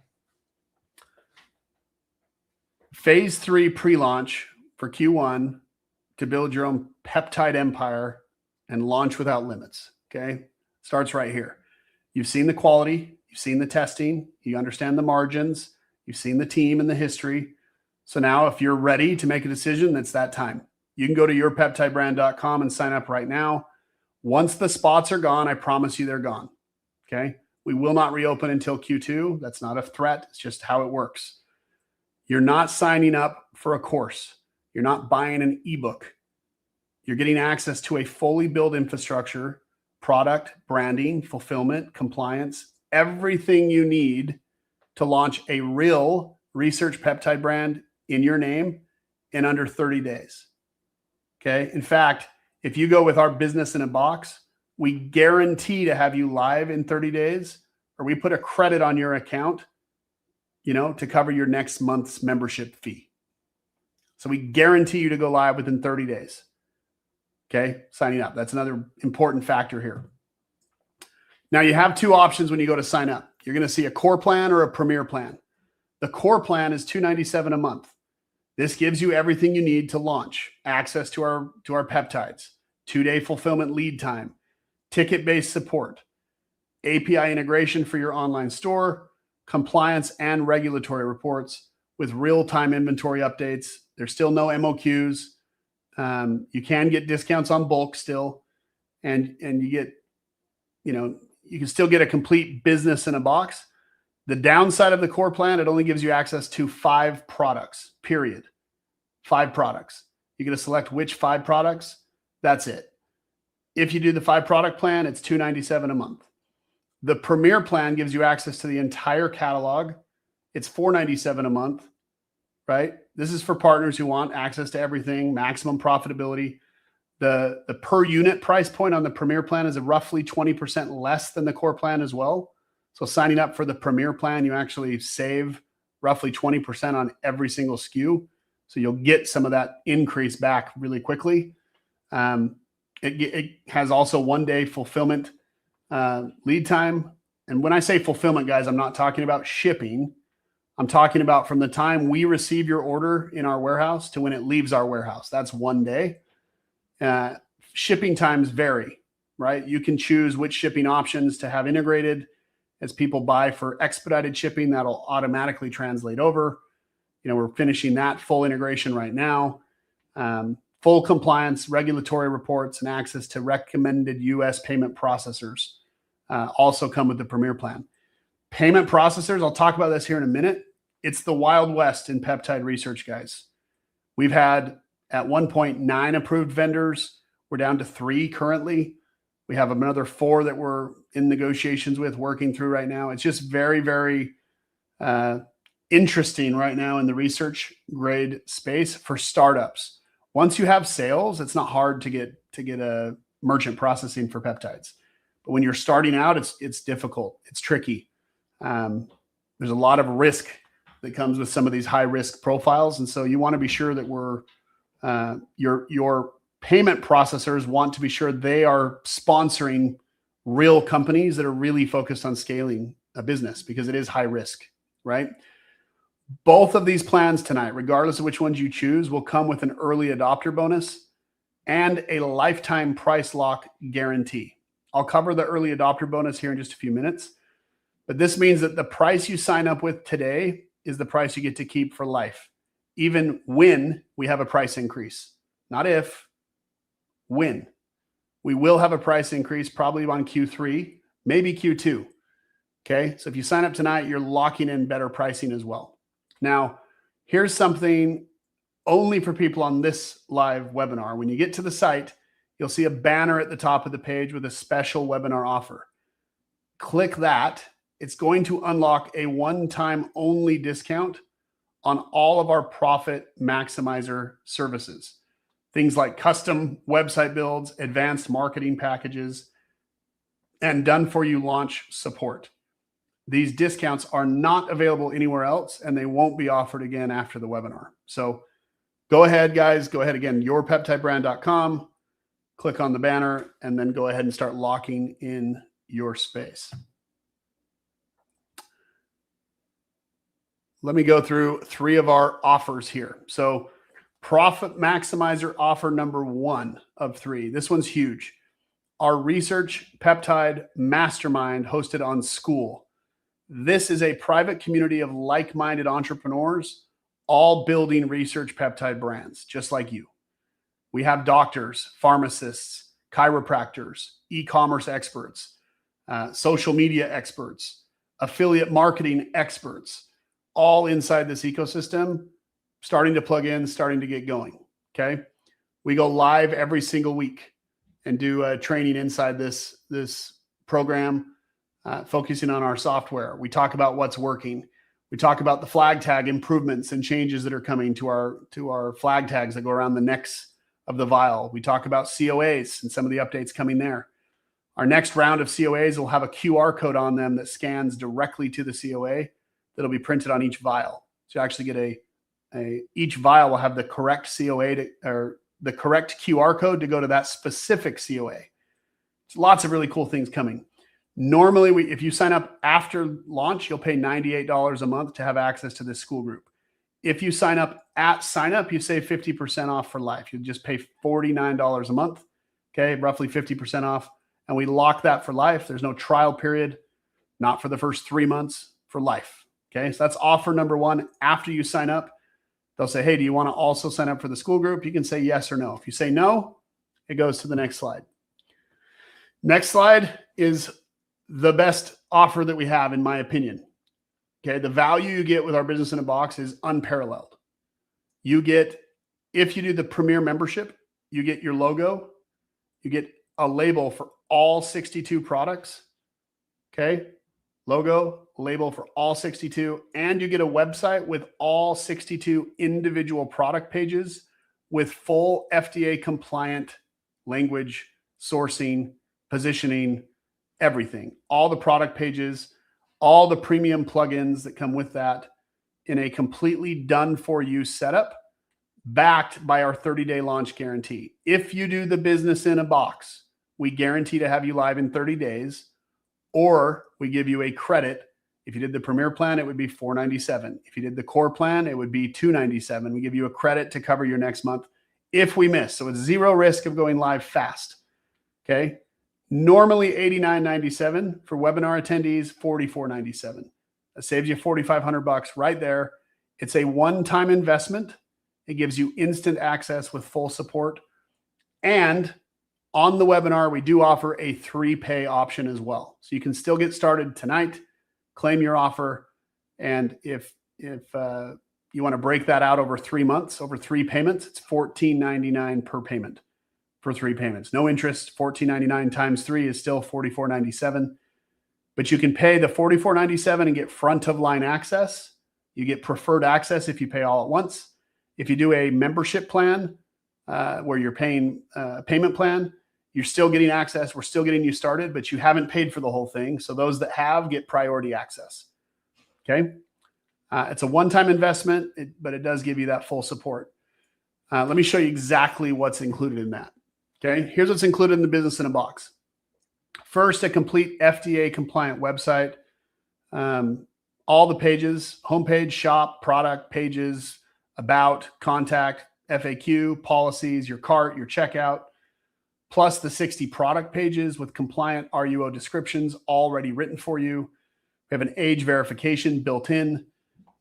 Phase 3 pre-launch for Q1 to build your own peptide empire and launch without limits. Okay. Starts right here. You've seen the quality, you've seen the testing, you understand the margins, you've seen the team and the history. So now if you're ready to make a decision, it's that time. You can go to yourpeptidebrand.com and sign up right now. Once the spots are gone, I promise you they're gone. Okay. We will not reopen until Q2. That's not a threat. It's just how it works. You're not signing up for a course. You're not buying an ebook. You're getting access to a fully built infrastructure, product, branding, fulfillment, compliance, everything you need to launch a real research peptide brand in your name in under 30 days. Okay. In fact, if you go with our business in a box, we guarantee to have you live in 30 days, or we put a credit on your account, to cover your next month's membership fee. So we guarantee you to go live within 30 days. Okay. Signing up. That's another important factor here. Now you have two options when you go to sign up. You're going to see a core plan or a premier plan. The core plan is $297 a month. This gives you everything you need to launch: access to our peptides, 2-day fulfillment lead time, ticket-based support, API integration for your online store, compliance and regulatory reports with real-time inventory updates. There's still no MOQs. You can get discounts on bulk still, and you get, you can still get a complete business in a box. The downside of the core plan, it only gives you access to 5 products, period. 5 products. You're going to select which 5 products. That's it. If you do the 5-product plan, it's $297 a month. The premier plan gives you access to the entire catalog. It's $497 a month, right? This is for partners who want access to everything, maximum profitability. The per unit price point on the premier plan is roughly 20% less than the core plan as well. So signing up for the premier plan, you actually save roughly 20% on every single SKU. So you'll get some of that increase back really quickly. It has also 1-day fulfillment lead time. And when I say fulfillment, guys, I'm not talking about shipping. I'm talking about from the time we receive your order in our warehouse to when it leaves our warehouse. That's 1 day. Shipping times vary, right? You can choose which shipping options to have integrated. As people buy for expedited shipping, that'll automatically translate over. We're finishing that full integration right now. Full compliance, regulatory reports, and access to recommended US payment processors also come with the premier plan. Payment processors, I'll talk about this here in a minute. It's the Wild West in peptide research, guys. We've had at one point 9 approved vendors. We're down to 3 currently. We have another 4 that we're in negotiations with, working through right now. It's just very, very interesting right now in the research grade space for startups. Once you have sales, it's not hard to get a merchant processing for peptides. But when you're starting out, it's difficult. It's tricky. There's a lot of risk that comes with some of these high risk profiles, and so you want to be sure that your payment processors want to be sure they are sponsoring real companies that are really focused on scaling a business, because it is high risk, right? Both of these plans tonight, regardless of which ones you choose, will come with an early adopter bonus and a lifetime price lock guarantee. I'll cover the early adopter bonus here in just a few minutes, but this means that the price you sign up with today is the price you get to keep for life. even when we have a price increase. Not if, when. We will have a price increase probably on Q3, maybe Q2. Okay, so if you sign up tonight, you're locking in better pricing as well. Now, here's something only for people on this live webinar. When you get to the site, you'll see a banner at the top of the page with a special webinar offer. Click that. It's going to unlock a one-time only discount on all of our profit maximizer services. Things like custom website builds, advanced marketing packages, and done-for-you launch support. These discounts are not available anywhere else, and they won't be offered again after the webinar. So go ahead, guys. Go ahead again, yourpeptidebrand.com. Click on the banner, and then go ahead and start locking in your space. Let me go through 3 of our offers here. So Profit Maximizer offer number 1 of 3. This one's huge. Our Research Peptide Mastermind hosted on School. This is a private community of like-minded entrepreneurs, all building research peptide brands, just like you. We have doctors, pharmacists, chiropractors, e-commerce experts, social media experts, affiliate marketing experts, all inside this ecosystem, starting to plug in, starting to get going, okay? We go live every single week and do training inside this program, focusing on our software. We talk about what's working. We talk about the flag tag improvements and changes that are coming to our flag tags that go around the necks of the vial. We talk about COAs and some of the updates coming there. Our next round of COAs will have a QR code on them that scans directly to the COA that'll be printed on each vial. So you actually get each vial will have the correct COA or the correct QR code to go to that specific COA. There's lots of really cool things coming. Normally, if you sign up after launch, you'll pay $98 a month to have access to this school group. If you sign up at sign up, you save 50% off for life. You just pay $49 a month, okay, roughly 50% off. And we lock that for life. There's no trial period, not for the first 3 months, for life. Okay, so that's offer number 1. After you sign up, they'll say, hey, do you want to also sign up for the school group? You can say yes or no. If you say no, it goes to the next slide. Next slide is the best offer that we have, in my opinion. Okay, the value you get with our business in a box is unparalleled. You get, if you do the Premier membership, you get your logo, you get a label for all 62 products. Okay, logo, label for all 62, and you get a website with all 62 individual product pages with full FDA compliant language, sourcing, positioning, everything. All the product pages, all the premium plugins that come with that in a completely done for you setup, backed by our 30-day launch guarantee. If you do the business in a box, we guarantee to have you live in 30 days, or we give you a credit. If you did the Premier plan, it would be $497. If you did the Core plan, it would be $297. We give you a credit to cover your next month if we miss. So it's zero risk of going live fast. Okay. Normally $89.97 for webinar attendees, $44.97. That saves you $4,500 right there. It's a one-time investment. It gives you instant access with full support. And on the webinar, we do offer a 3-pay option as well. So you can still get started tonight, claim your offer. And if you want to break that out over 3 months, over 3 payments, it's $14.99 per payment for 3 payments. No interest. $14.99 times 3 is still $44.97. But you can pay the $44.97 and get front of line access. You get preferred access if you pay all at once. If you do a membership plan where you're paying a payment plan, you're still getting access. We're still getting you started, but you haven't paid for the whole thing. So those that have get priority access. Okay. It's a one-time investment, but it does give you that full support. Let me show you exactly what's included in that. Okay. Here's what's included in the business in a box. First, a complete FDA compliant website. All the pages, homepage, shop, product, pages, about, contact, FAQ, policies, your cart, your checkout, plus the 60 product pages with compliant RUO descriptions already written for you. We have an age verification built in,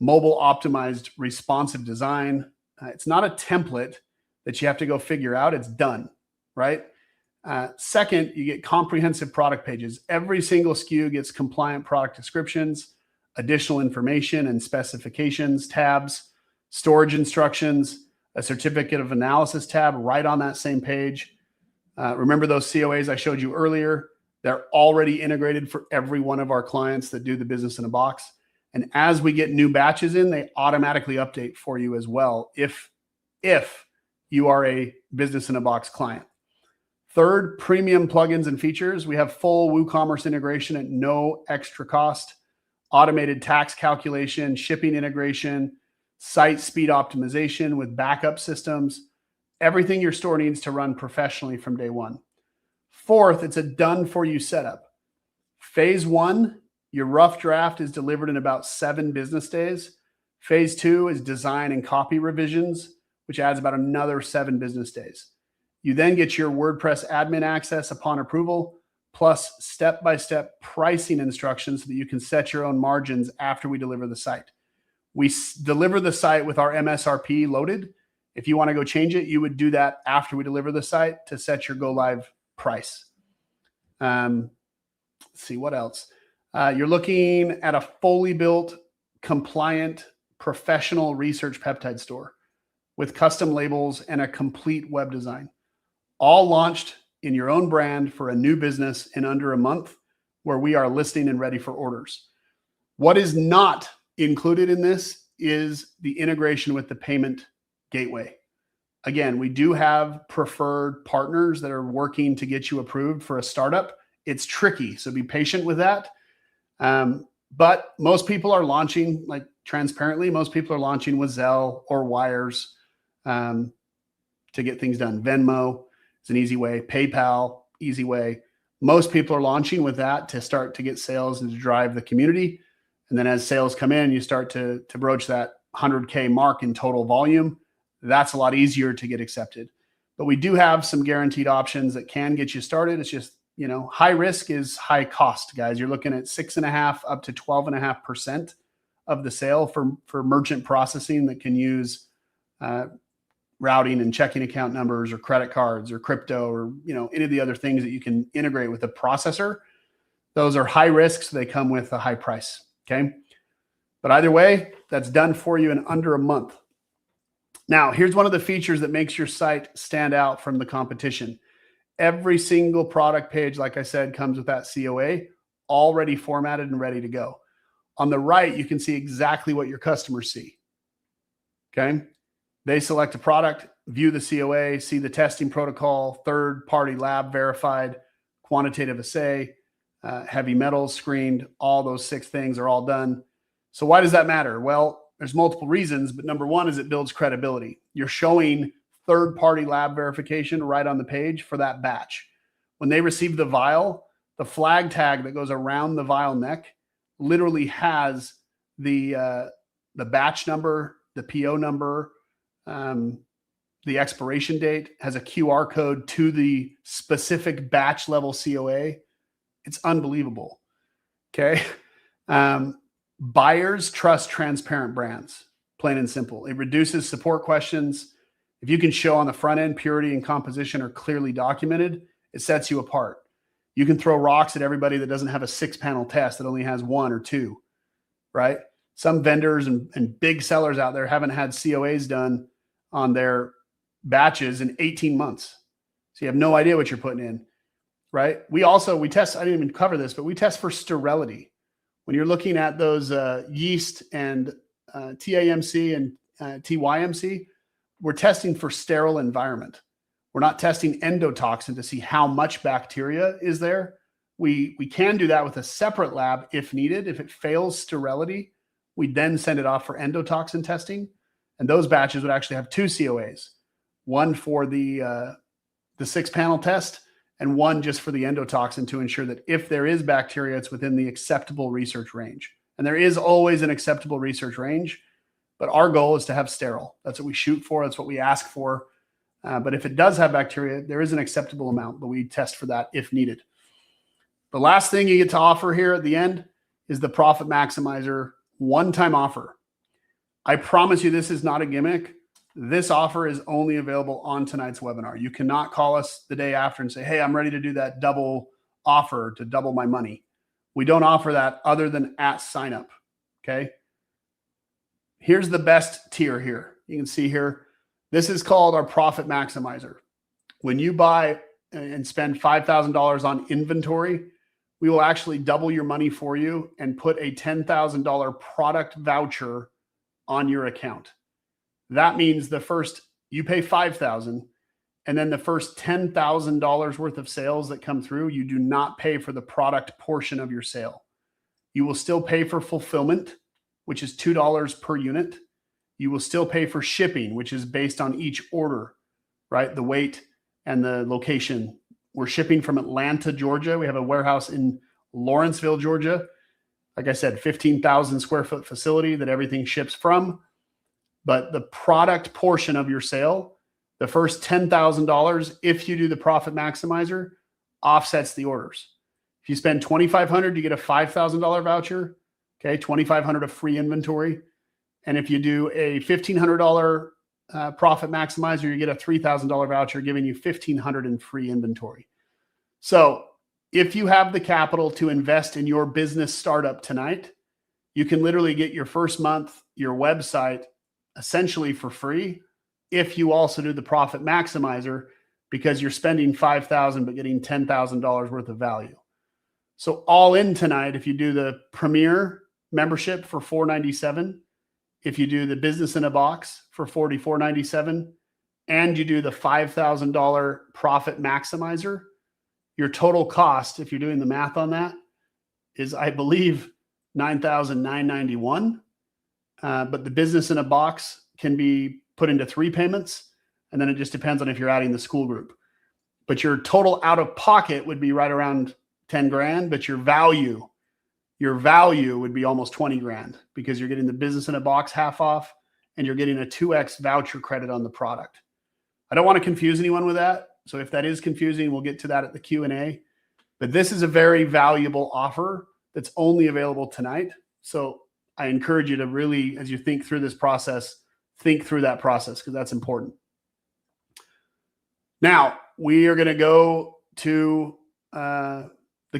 mobile optimized responsive design. It's not a template that you have to go figure out. It's done, right? Second, you get comprehensive product pages. Every single SKU gets compliant product descriptions, additional information and specifications tabs, storage instructions, a certificate of analysis tab right on that same page. Remember those COAs I showed you earlier? They're already integrated for every one of our clients that do the business in a box. And as we get new batches in, they automatically update for you as well if you are a business in a box client. Third, premium plugins and features. We have full WooCommerce integration at no extra cost, automated tax calculation, shipping integration, site speed optimization with backup systems, everything your store needs to run professionally from day one. Fourth, it's a done-for-you setup. Phase 1, your rough draft is delivered in about 7 business days. Phase 2 is design and copy revisions, which adds about another 7 business days. You then get your WordPress admin access upon approval, plus step-by-step pricing instructions so that you can set your own margins after we deliver the site. We deliver the site with our MSRP loaded. If you want to go change it, you would do that after we deliver the site to set your go live price. Let's see what else. You're looking at a fully built, compliant, professional research peptide store with custom labels and a complete web design, all launched in your own brand for a new business in under a month, where we are listing and ready for orders. What is not included in this is the integration with the payment gateway. Again, we do have preferred partners that are working to get you approved for a startup. It's tricky, so be patient with that. But most people are launching, like transparently, most people are launching with Zelle or wires to get things done. Venmo is an easy way. PayPal, easy way. Most people are launching with that to start to get sales and to drive the community. And then as sales come in, you start to broach that 100K mark in total volume. That's a lot easier to get accepted. But we do have some guaranteed options that can get you started. It's just, you know, high risk is high cost, guys. You're looking at 6.5 up to 12.5% of the sale for merchant processing that can use routing and checking account numbers or credit cards or crypto or, you know, any of the other things that you can integrate with a processor. Those are high risks. They come with a high price. Okay. But either way, that's done for you in under a month. Now, here's one of the features that makes your site stand out from the competition. Every single product page, like I said, comes with that COA already formatted and ready to go. On the right, you can see exactly what your customers see. Okay. They select a product, view the COA, see the testing protocol, third-party lab verified, quantitative assay, heavy metals screened. All those 6 things are all done. So why does that matter? Well, there's multiple reasons, but number one is it builds credibility. You're showing third-party lab verification right on the page for that batch. When they receive the vial, the flag tag that goes around the vial neck literally has the batch number, the PO number, the expiration date, has a QR code to the specific batch level COA. It's unbelievable. Okay. Buyers trust transparent brands, plain and simple. It reduces support questions. If you can show on the front end purity and composition are clearly documented, it sets you apart. You can throw rocks at everybody that doesn't have a 6-panel test that only has 1 or 2, right? Some vendors and big sellers out there haven't had COAs done on their batches in 18 months. So you have no idea what you're putting in, right? We test, I didn't even cover this, but we test for sterility. When you're looking at those yeast and TAMC and TYMC, we're testing for sterile environment. We're not testing endotoxin to see how much bacteria is there. We can do that with a separate lab if needed. If it fails sterility, we then send it off for endotoxin testing. And those batches would actually have 2 COAs, one for the 6-panel test and one just for the endotoxin to ensure that if there is bacteria, it's within the acceptable research range. And there is always an acceptable research range, but our goal is to have sterile. That's what we shoot for. That's what we ask for. But if it does have bacteria, there is an acceptable amount, but we test for that if needed. The last thing you get to offer here at the end is the Profit Maximizer one-time offer. I promise you this is not a gimmick. This offer is only available on tonight's webinar. You cannot call us the day after and say, hey, I'm ready to do that double offer to double my money. We don't offer that other than at sign up. Okay. Here's the best tier here. You can see here, this is called our profit maximizer. When you buy and spend $5,000 on inventory, we will actually double your money for you and put a $10,000 product voucher on your account. That means the first, you pay $5,000, and then the first $10,000 worth of sales that come through, you do not pay for the product portion of your sale. You will still pay for fulfillment, which is $2 per unit. You will still pay for shipping, which is based on each order, right? The weight and the location. We're shipping from Atlanta, Georgia. We have a warehouse in Lawrenceville, Georgia. Like I said, 15,000 square foot facility that everything ships from. But the product portion of your sale, the first $10,000, if you do the profit maximizer, offsets the orders. If you spend $2,500, you get a $5,000 voucher. Okay, $2,500 of free inventory. And if you do a $1,500 profit maximizer, you get a $3,000 voucher giving you $1,500 in free inventory. So if you have the capital to invest in your business startup tonight, you can literally get your first month, your website essentially for free if you also do the profit maximizer, because you're spending $5,000 but getting $10,000 worth of value. So all in tonight, if you do the Premier membership for $497, if you do the Business in a Box for $44.97, and you do the $5,000 profit maximizer, your total cost, if you're doing the math on that, is, I believe, $9,991. But the Business in a Box can be put into 3 payments, and then it just depends on if you're adding the school group. But your total out of pocket would be right around 10 grand, but your value would be almost 20 grand, because you're getting the Business in a Box half off and you're getting a 2x voucher credit on the product. I don't want to confuse anyone with that. So if that is confusing, we'll get to that at the Q&A. But this is a very valuable offer that's only available tonight. So I encourage you to really, as you think through this process, think through that process, because that's important. Now we are going to go to the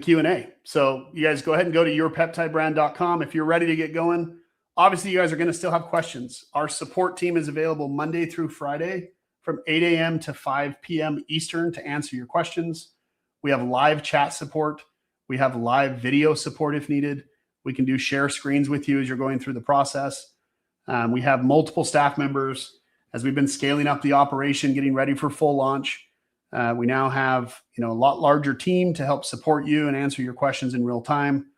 Q&A. So you guys go ahead and go to yourpeptidebrand.com if you're ready to get going. Obviously, you guys are going to still have questions. Our support team is available Monday through Friday from 8 a.m. to 5 p.m. Eastern to answer your questions. We have live chat support. We have live video support if needed. We can do share screens with you as you're going through the process. We have multiple staff members as we've been scaling up the operation, getting ready for full launch. We now have, a lot larger team to help support you and answer your questions in real time.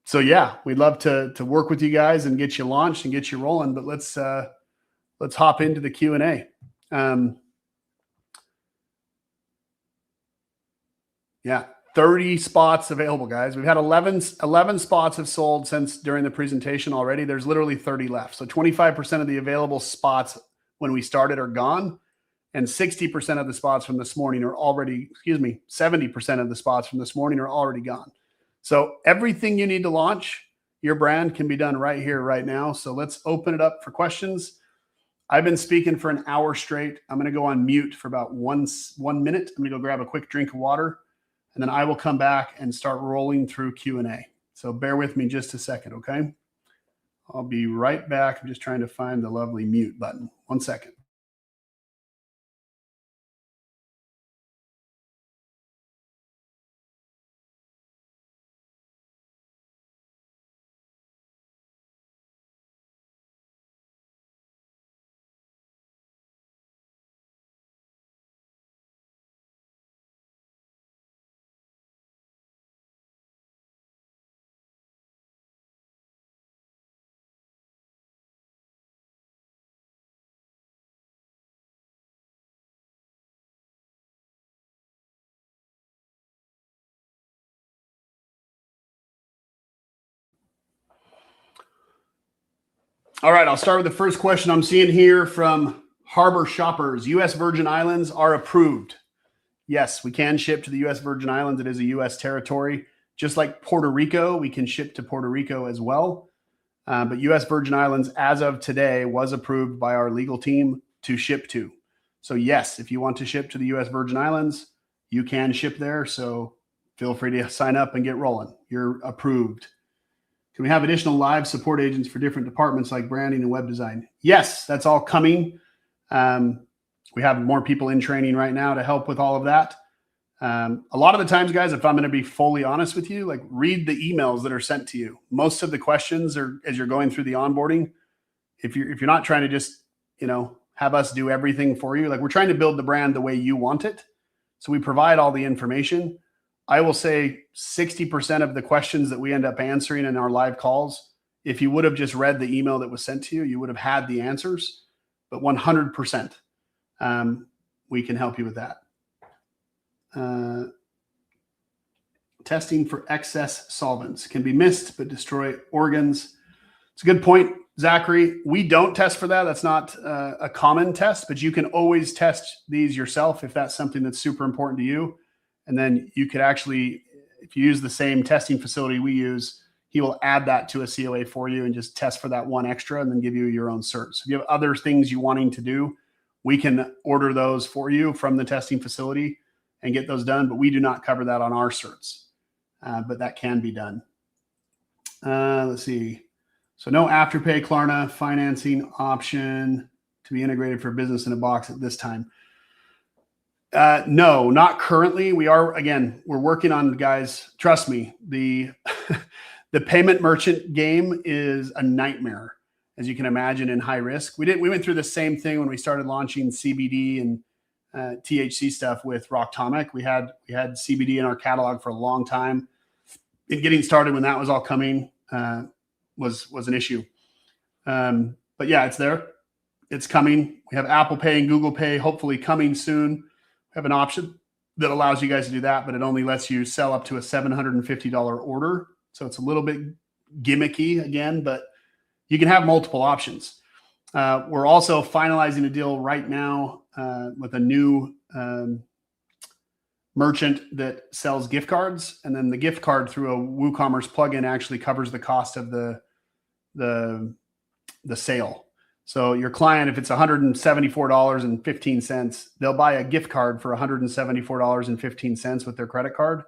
So yeah, we'd love to work with you guys and get you launched and get you rolling. But let's hop into the Q&A. Yeah, 30 spots available, guys. We've had 11 spots have sold since during the presentation already. There's literally 30 left. So 25% of the available spots when we started are gone. And 60% of the spots from this morning are already, 70% of the spots from this morning are already gone. So everything you need to launch your brand can be done right here, right now. So let's open it up for questions. I've been speaking for an hour straight. I'm going to go on mute for about one minute. I'm going to go grab a quick drink of water, and then I will come back and start rolling through Q&A. So bear with me just a second, okay? I'll be right back. I'm just trying to find the lovely mute button. 1 second. All right, I'll start with the first question I'm seeing here from Harbor Shoppers. U.S. Virgin Islands are approved. Yes, we can ship to the U.S. Virgin Islands. It is a U.S. territory. Just like Puerto Rico, we can ship to Puerto Rico as well. But U.S. Virgin Islands, as of today, was approved by our legal team to ship to. So yes, if you want to ship to the U.S. Virgin Islands, you can ship there. So feel free to sign up and get rolling. You're approved. Can we have additional live support agents for different departments like branding and web design? Yes, that's all coming. We have more people in training right now to help with all of that. A lot of the times, guys, if I'm going to be fully honest with you, like read the emails that are sent to you. Most of the questions are as you're going through the onboarding. If you're not trying to just, have us do everything for you, like we're trying to build the brand the way you want it. So we provide all the information. I will say 60% of the questions that we end up answering in our live calls, if you would have just read the email that was sent to you, you would have had the answers, but 100%, we can help you with that. Testing for excess solvents can be missed, but destroy organs. It's a good point, Zachary. We don't test for that. That's not a common test, but you can always test these yourself if that's something that's super important to you. And then you could actually, if you use the same testing facility we use, he will add that to a COA for you and just test for that one extra and then give you your own certs. So if you have other things you wanting to do, we can order those for you from the testing facility and get those done, but we do not cover that on our certs, but that can be done. Let's see. So no Afterpay Klarna financing option to be integrated for business in a box at this time. No, not currently. We're working on, guys, trust me, the payment merchant game is a nightmare, as you can imagine, in high risk. We went through the same thing when we started launching CBD and THC stuff with Rocktomic. We had CBD in our catalog for a long time. And getting started when that was all coming was an issue. But yeah, it's there. It's coming. We have Apple Pay and Google Pay hopefully coming soon. We have an option that allows you guys to do that, but it only lets you sell up to a $750 order. So it's a little bit gimmicky again, but you can have multiple options. We're also finalizing a deal right now with a new merchant that sells gift cards, and then the gift card through a WooCommerce plugin actually covers the cost of the sale. So your client, if it's $174.15, they'll buy a gift card for $174.15 with their credit card,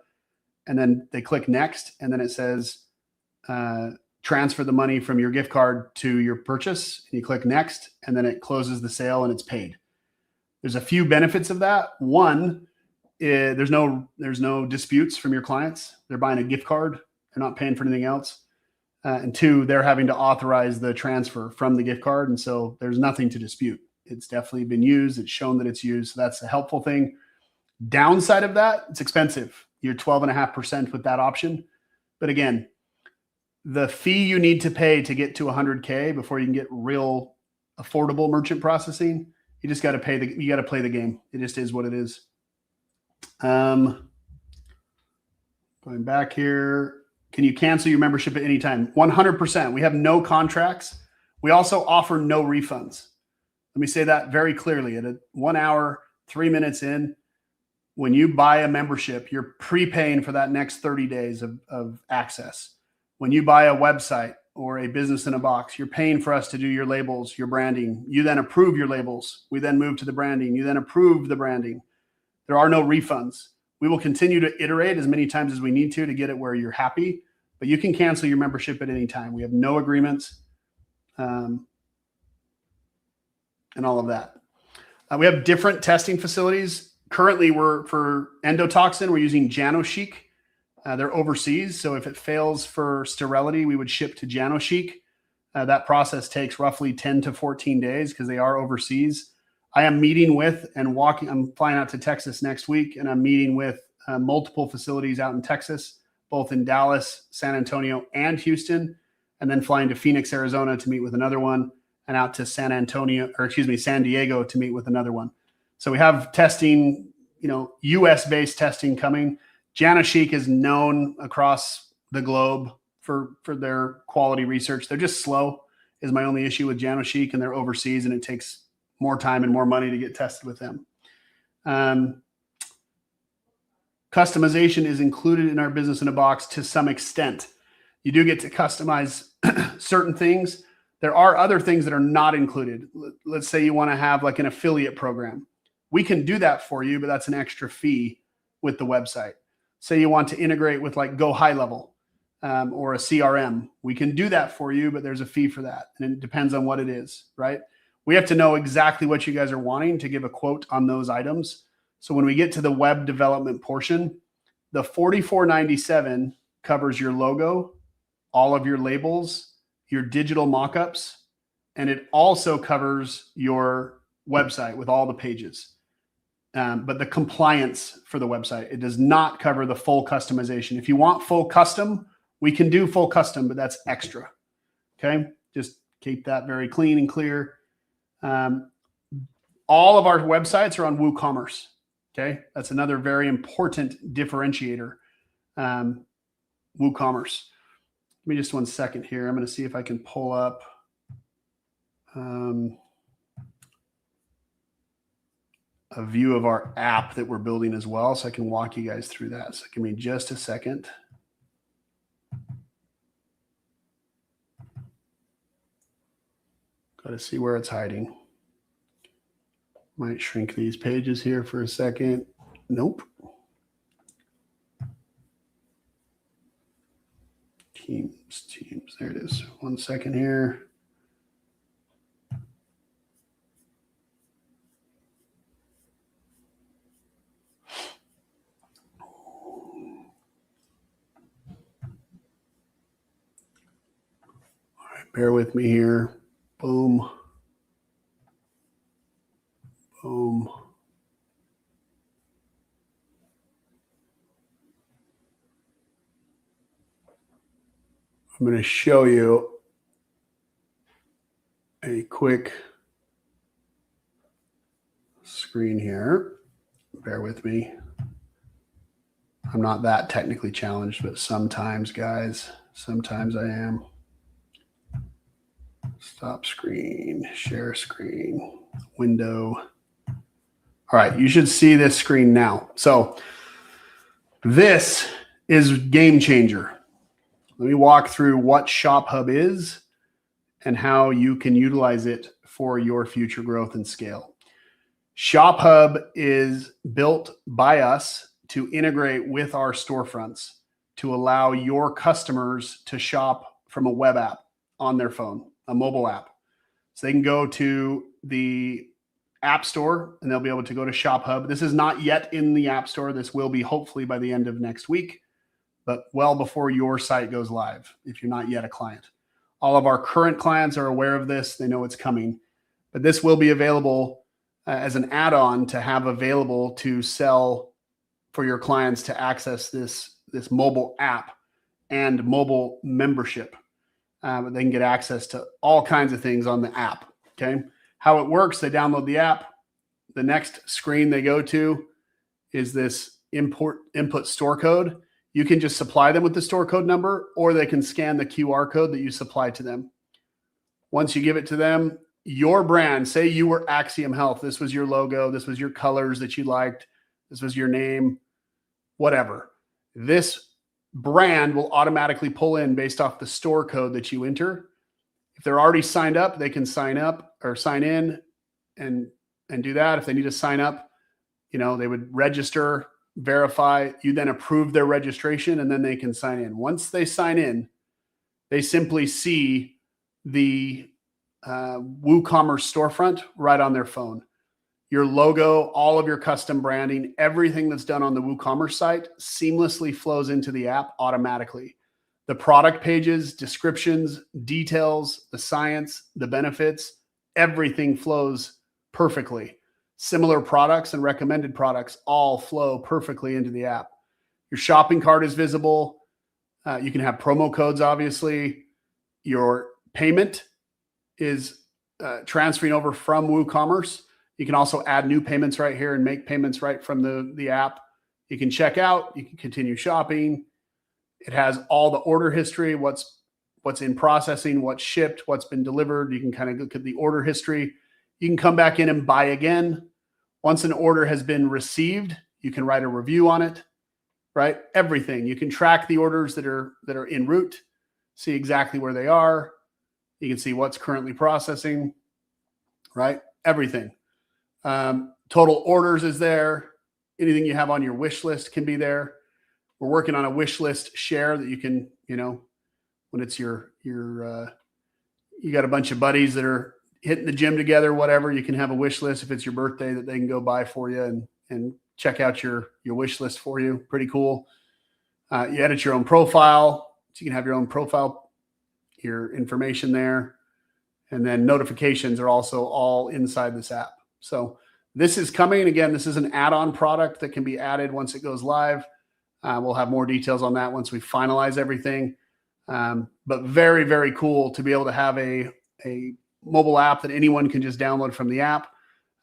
and then they click next, and then it says transfer the money from your gift card to your purchase, and you click next, and then it closes the sale and it's paid. There's a few benefits of that. One, there's no disputes from your clients. They're buying a gift card. They're not paying for anything else. And two, they're having to authorize the transfer from the gift card. And so there's nothing to dispute. It's definitely been used. It's shown that it's used. So that's a helpful thing. Downside of that, it's expensive. You're 12.5% with that option. But again, the fee you need to pay to get to 100K before you can get real affordable merchant processing, you just got to you got to play the game. It just is what it is. Going back here. Can you cancel your membership at any time? 100%. We have no contracts. We also offer no refunds. Let me say that very clearly. At 1 hour, 3 minutes in, when you buy a membership, you're prepaying for that next 30 days of access. When you buy a website or a business in a box, you're paying for us to do your labels, your branding. You then approve your labels. We then move to the branding. You then approve the branding. There are no refunds. We will continue to iterate as many times as we need to get it where you're happy, but you can cancel your membership at any time. We have no agreements and all of that. We have different testing facilities. Currently, for endotoxin, we're using Janochic. They're overseas, so if it fails for sterility, we would ship to Janochic. That process takes roughly 10 to 14 days because they are overseas. I am meeting with I'm flying out to Texas next week, and I'm meeting with multiple facilities out in Texas, both in Dallas, San Antonio, and Houston, and then flying to Phoenix, Arizona to meet with another one, and out to San Diego to meet with another one. So we have testing, US-based testing coming. Janochic is known across the globe for their quality research. They're just slow is my only issue with Janochic, and they're overseas, and it takes more time and more money to get tested with them. Customization is included in our business in a box to some extent. You do get to customize certain things. There are other things that are not included. Let's say you want to have like an affiliate program. We can do that for you, but that's an extra fee with the website. Say you want to integrate with like Go High Level or a CRM. We can do that for you, but there's a fee for that. And it depends on what it is, right? We have to know exactly what you guys are wanting to give a quote on those items. So when we get to the web development portion, the $44.97 covers your logo, all of your labels, your digital mockups, and it also covers your website with all the pages. But the compliance for the website, it does not cover the full customization. If you want full custom, we can do full custom, but that's extra. Okay, just keep that very clean and clear. All of our websites are on WooCommerce. Okay, that's another very important differentiator. WooCommerce. Give me just 1 second here. I'm going to see if I can pull up a view of our app that we're building as well, so I can walk you guys through that. So give me just a second. Got to see where it's hiding. Might shrink these pages here for a second. Nope. Teams, there it is. 1 second here. All right, bear with me here. Boom. Boom. I'm going to show you a quick screen here. Bear with me. I'm not that technically challenged, but sometimes, guys, sometimes I am. Stop screen, share screen, window. All right, you should see this screen now. So this is game changer. Let me walk through what Shop Hub is and how you can utilize it for your future growth and scale. Shop Hub is built by us to integrate with our storefronts to allow your customers to shop from a web app on their phone, a mobile app. So they can go to the App Store and they'll be able to go to Shop Hub. This is not yet in the App Store. This will be hopefully by the end of next week, but well before your site goes live if you're not yet a client. All of our current clients are aware of this. They know it's coming, but this will be available as an add-on to have available to sell for your clients to access this mobile app and mobile membership. But they can get access to all kinds of things on the app. Okay. How it works, they download the app. The next screen they go to is this input store code. You can just supply them with the store code number, or they can scan the QR code that you supply to them. Once you give it to them, your brand, say you were Axiom Health, this was your logo, this was your colors that you liked, this was your name, whatever. This brand will automatically pull in based off the store code that you enter. If they're already signed up, they can sign up or sign in and do that. If they need to sign up, they would register, verify, you then approve their registration, and then they can sign in. Once they sign in, they simply see the WooCommerce storefront right on their phone. Your logo, all of your custom branding, everything that's done on the WooCommerce site seamlessly flows into the app automatically. The product pages, descriptions, details, the science, the benefits, everything flows perfectly. Similar products and recommended products all flow perfectly into the app. Your shopping cart is visible. You can have promo codes, obviously. Your payment is transferring over from WooCommerce. You can also add new payments right here and make payments right from the app. You can check out. You can continue shopping. It has all the order history, what's in processing, what's shipped, what's been delivered. You can kind of look at the order history. You can come back in and buy again. Once an order has been received, you can write a review on it, right? Everything. You can track the orders that are en route. see exactly where they are. You can see what's currently processing, right? Everything. Total orders is there. Anything you have on your wish list can be there. We're working on a wish list share that you can, when it's you got a bunch of buddies that are hitting the gym together, whatever, you can have a wish list if it's your birthday that they can go buy for you and check out your wish list for you. Pretty cool. You edit your own profile, so you can have your own profile, your information there. And then notifications are also all inside this app. So this is coming. Again, this is an add-on product that can be added once it goes live. We'll have more details on that once we finalize everything. But very, very cool to be able to have a mobile app that anyone can just download from the app.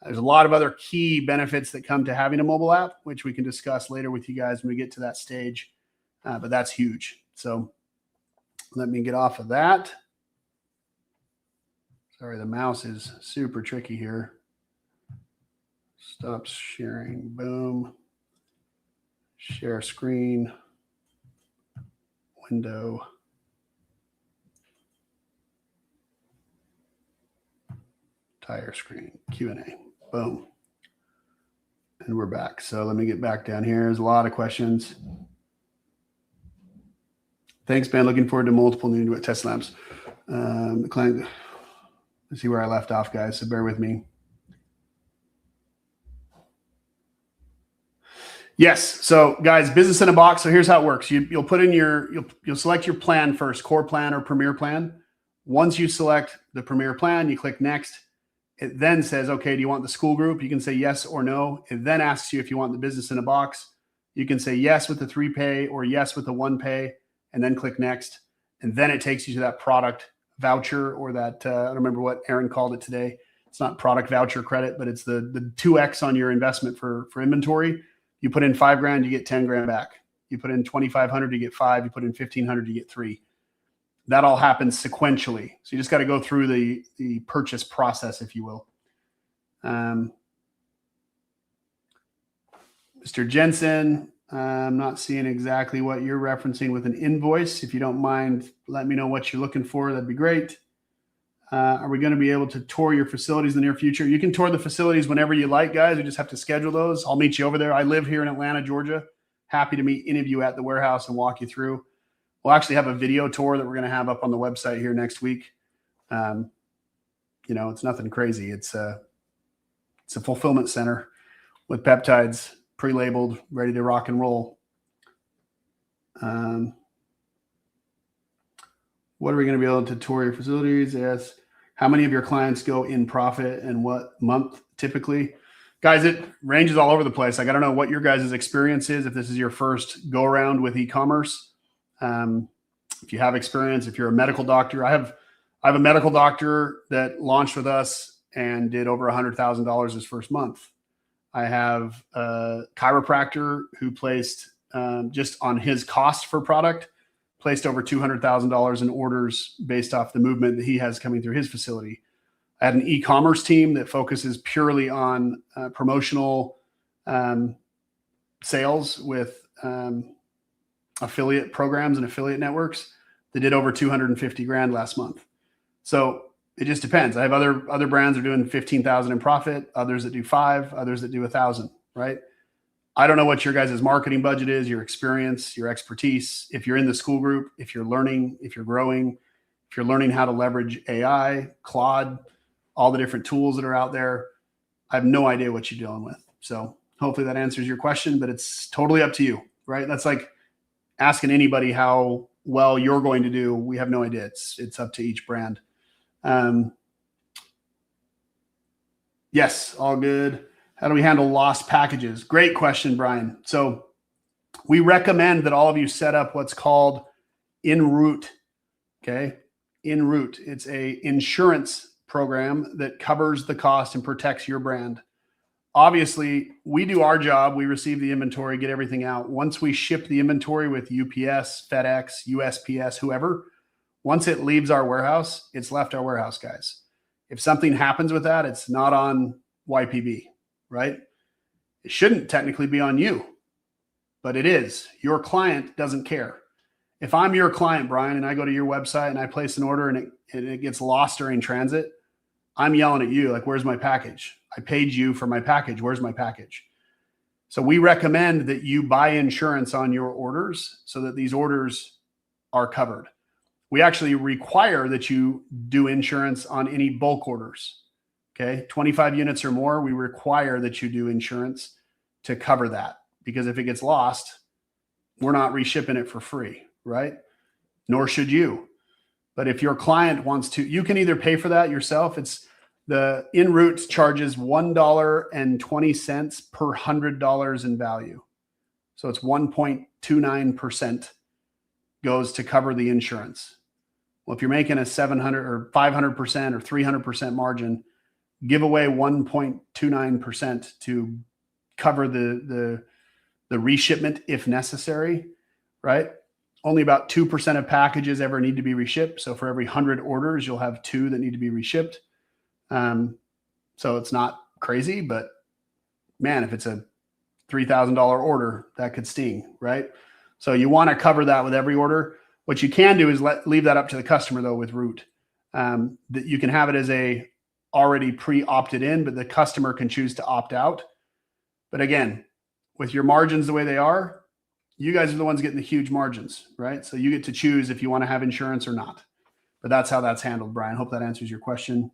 There's a lot of other key benefits that come to having a mobile app, which we can discuss later with you guys when we get to that stage. But that's huge. So let me get off of that. Sorry, the mouse is super tricky here. Stop sharing. Boom. Share screen. Window. Entire screen. Q&A. Boom. And we're back. So let me get back down here. There's a lot of questions. Thanks, man. Looking forward to multiple new test labs. The client. Let's see where I left off, guys. So bear with me. Yes. So guys, business in a box. So here's how it works. You'll put in you'll select your plan first, core plan or premier plan. Once you select the premier plan, you click next. It then says, okay, do you want the school group? You can say yes or no. It then asks you if you want the business in a box. You can say yes with the 3 pay or yes with the 1 pay, and then click next. And then it takes you to that product voucher or that, I don't remember what Aaron called it today. It's not product voucher credit, but it's the 2X on your investment for inventory. You put in $5,000, you get 10 grand back. You put in 2,500, you get 5. You put in 1,500, you get 3. That all happens sequentially. So you just got to go through the purchase process, if you will. Mr. Jensen, I'm not seeing exactly what you're referencing with an invoice. If you don't mind, let me know what you're looking for. That'd be great. Are we going to be able to tour your facilities in the near future? You can tour the facilities whenever you like, guys. We just have to schedule those. I'll meet you over there. I live here in Atlanta, Georgia. Happy to meet any of you at the warehouse and walk you through. We'll actually have a video tour that we're going to have up on the website here next week. It's nothing crazy. It's a fulfillment center with peptides pre-labeled, ready to rock and roll. What are we going to be able to tour your facilities? Yes. How many of your clients go in profit and what month typically? Guys, it ranges all over the place. Like, I don't know what your guys' experience is. If this is your first go around with e-commerce, if you have experience, if you're a medical doctor, I have a medical doctor that launched with us and did over $100,000 his first month. I have a chiropractor who placed just on his cost for product, placed over $200,000 in orders based off the movement that he has coming through his facility. I had an e-commerce team that focuses purely on promotional sales with affiliate programs and affiliate networks that did over 250 grand last month. So it just depends. I have other brands that are doing 15,000 in profit, others that do 5, others that do 1,000, right? I don't know what your guys' marketing budget is, your experience, your expertise. If you're in the school group, if you're learning, if you're growing, if you're learning how to leverage AI, Claude, all the different tools that are out there, I have no idea what you're dealing with. So hopefully that answers your question, but it's totally up to you, right? That's like asking anybody how well you're going to do. We have no idea. It's up to each brand. Yes, all good. How do we handle lost packages? Great question, Brian. So we recommend that all of you set up what's called en route. Okay. En route. It's a insurance program that covers the cost and protects your brand. Obviously, we do our job. We receive the inventory, get everything out. Once we ship the inventory with UPS, FedEx, USPS, whoever, once it leaves our warehouse, it's left our warehouse, guys. If something happens with that, it's not on YPB, right? It shouldn't technically be on you, but it is. Your client doesn't care. If I'm your client, Brian, and I go to your website and I place an order and it gets lost during transit, I'm yelling at you like, where's my package? I paid you for my package. Where's my package? So we recommend that you buy insurance on your orders so that these orders are covered. We actually require that you do insurance on any bulk orders. Okay, 25 units or more, we require that you do insurance to cover that, because if it gets lost, we're not reshipping it for free, right? Nor should you. But if your client wants to, you can either pay for that yourself. It's the en route charges $1.20 per $100 in value. So it's 1.29% goes to cover the insurance. Well, if you're making a 700 or 500% or 300% margin, give away 1.29% to cover the reshipment if necessary, right? Only about 2% of packages ever need to be reshipped. So for every 100 orders, you'll have 2 that need to be reshipped. So it's not crazy, but man, if it's a $3,000 order, that could sting, right? So you want to cover that with every order. What you can do is leave that up to the customer though with route. That you can have it as a already pre-opted in, but the customer can choose to opt out. But again, with your margins the way they are, you guys are the ones getting the huge margins, right? So you get to choose if you want to have insurance or not. But that's how that's handled, Brian. Hope that answers your question.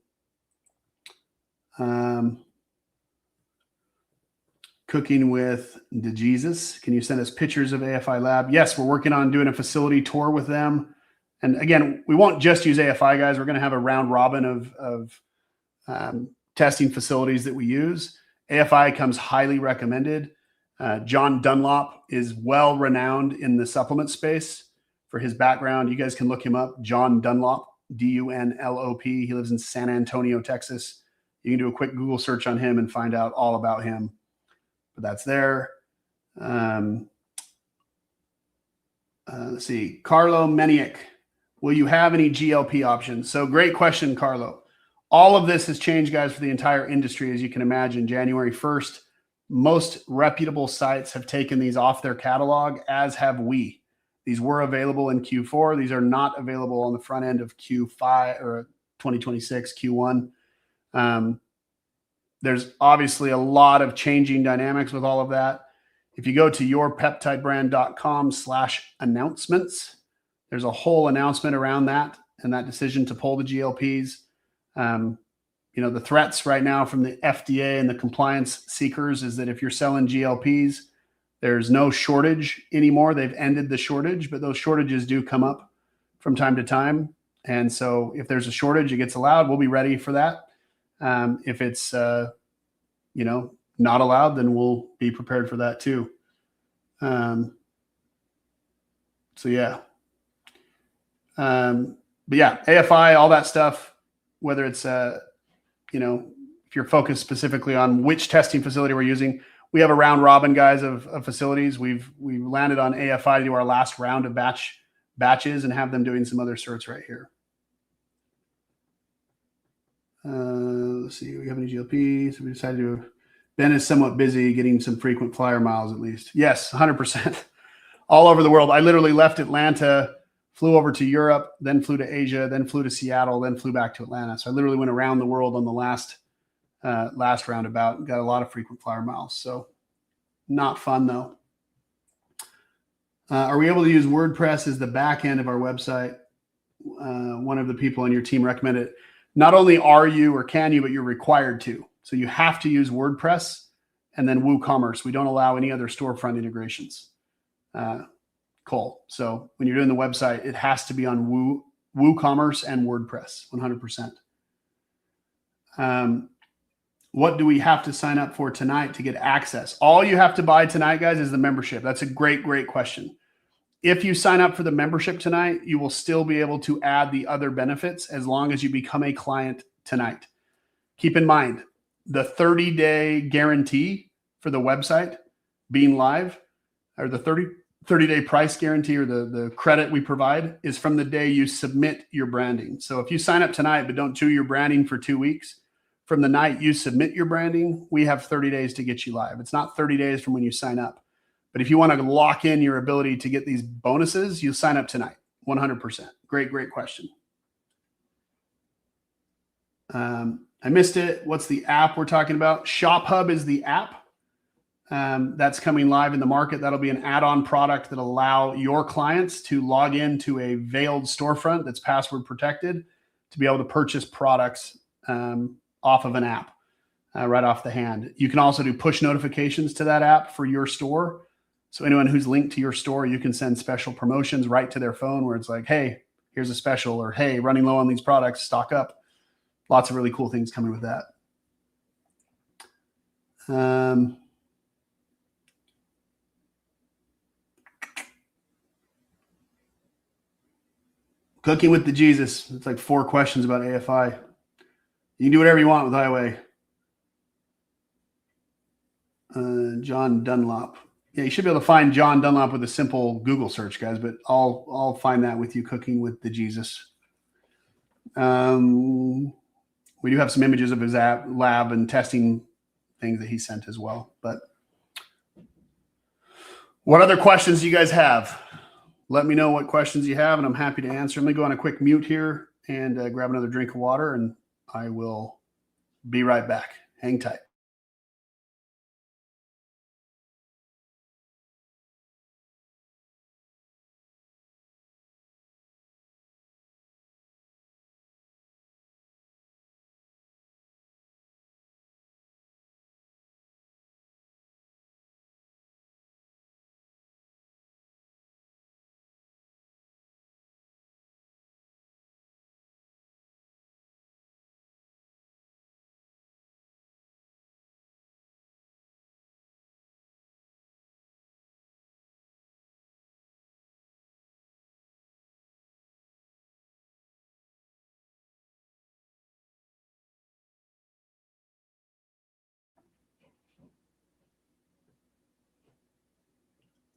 Cooking with DeJesus. Can you send us pictures of AFI Lab? Yes, we're working on doing a facility tour with them. And again, we won't just use AFI, guys. We're going to have a round robin of testing facilities that we use. AFI comes highly recommended. John Dunlop is well renowned in the supplement space for his background. You guys can look him up. John Dunlop, D-U-N-L-O-P. He lives in San Antonio, Texas. You can do a quick Google search on him and find out all about him. But that's there. Let's see. Carlo Meniak. Will you have any GLP options? So great question, Carlo. All of this has changed, guys, for the entire industry, as you can imagine. January 1st, most reputable sites have taken these off their catalog, as have we. These were available in Q4. These are not available on the front end of Q5 or 2026 Q1. There's obviously a lot of changing dynamics with all of that. If you go to yourpeptidebrand.com/announcements, there's a whole announcement around that and that decision to pull the GLPs. The threats right now from the FDA and the compliance seekers is that if you're selling GLPs, there's no shortage anymore. They've ended the shortage, but those shortages do come up from time to time. And so if there's a shortage, it gets allowed. We'll be ready for that. If it's, not allowed, then we'll be prepared for that too. So yeah. But yeah, AFI, all that stuff, whether it's, if you're focused specifically on which testing facility we're using, we have a round robin, guys, of facilities. We've landed on AFI to do our last round of batches and have them doing some other certs right here. Let's see, we have any GLP? So we decided to, Ben is somewhat busy getting some frequent flyer miles at least. Yes, 100%. All over the world. I literally left Atlanta, flew over to Europe, then flew to Asia, then flew to Seattle, then flew back to Atlanta. So I literally went around the world on the last roundabout. Got a lot of frequent flyer miles. So not fun though. Are we able to use WordPress as the back end of our website? One of the people on your team recommended it. Not only are you or can you, but you're required to. So you have to use WordPress and then WooCommerce. We don't allow any other storefront integrations. Cool. So when you're doing the website, it has to be on WooCommerce and WordPress, 100%. What do we have to sign up for tonight to get access? All you have to buy tonight, guys, is the membership. That's a great, great question. If you sign up for the membership tonight, you will still be able to add the other benefits as long as you become a client tonight. Keep in mind, the 30-day guarantee for the website being live, or the 30-day price guarantee, or the credit we provide, is from the day you submit your branding. So if you sign up tonight but don't do your branding for 2 weeks, from the night you submit your branding, we have 30 days to get you live. It's not 30 days from when you sign up. But if you want to lock in your ability to get these bonuses, you sign up tonight. 100%. Great question. I missed it. What's the app we're talking about? Shop Hub is the app. That's coming live in the market. That'll be an add-on product that allow your clients to log into a veiled storefront that's password protected to be able to purchase products off of an app right off the hand. You can also do push notifications to that app for your store. So anyone who's linked to your store, you can send special promotions right to their phone where it's like, hey, here's a special, or hey, running low on these products, stock up. Lots of really cool things coming with that. Cooking with the Jesus. It's like 4 questions about AFI. You can do whatever you want with Highway. John Dunlop. Yeah, you should be able to find John Dunlop with a simple Google search, guys, but I'll find that with you, Cooking with the Jesus. We do have some images of his lab and testing things that he sent as well. But what other questions do you guys have? Let me know what questions you have, and I'm happy to answer. I'm going to go on a quick mute here and grab another drink of water, and I will be right back. Hang tight.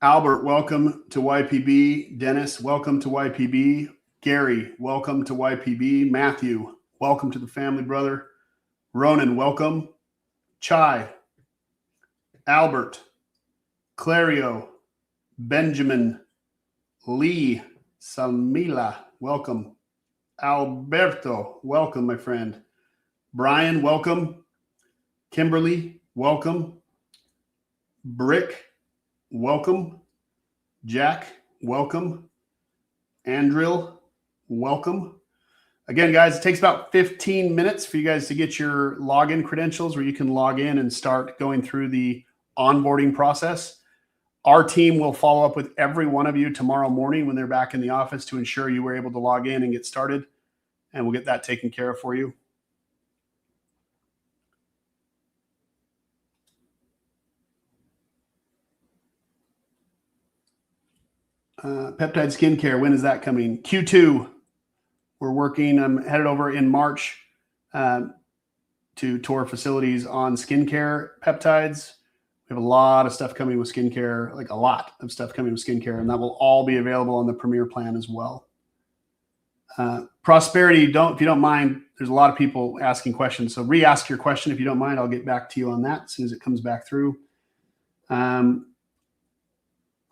Albert, welcome to YPB. Dennis, welcome to YPB. Gary, welcome to YPB. Matthew, welcome to the family, brother. Ronan, welcome. Chai, Albert, Clario, Benjamin, Lee, Samila, welcome. Alberto, welcome, my friend. Brian, welcome. Kimberly, welcome. Brick, welcome. Jack, welcome. Andril, welcome. Again, guys, it takes about 15 minutes for you guys to get your login credentials where you can log in and start going through the onboarding process. Our team will follow up with every one of you tomorrow morning when they're back in the office to ensure you were able to log in and get started, and we'll get that taken care of for you. Peptide skincare, when is that coming? Q2. We're working. I'm headed over in March to tour facilities on skincare peptides. We have a lot of stuff coming with skincare, like a lot of stuff coming with skincare, and that will all be available on the Premier plan as well. Prosperity, if you don't mind, there's a lot of people asking questions. So re-ask your question if you don't mind. I'll get back to you on that as soon as it comes back through.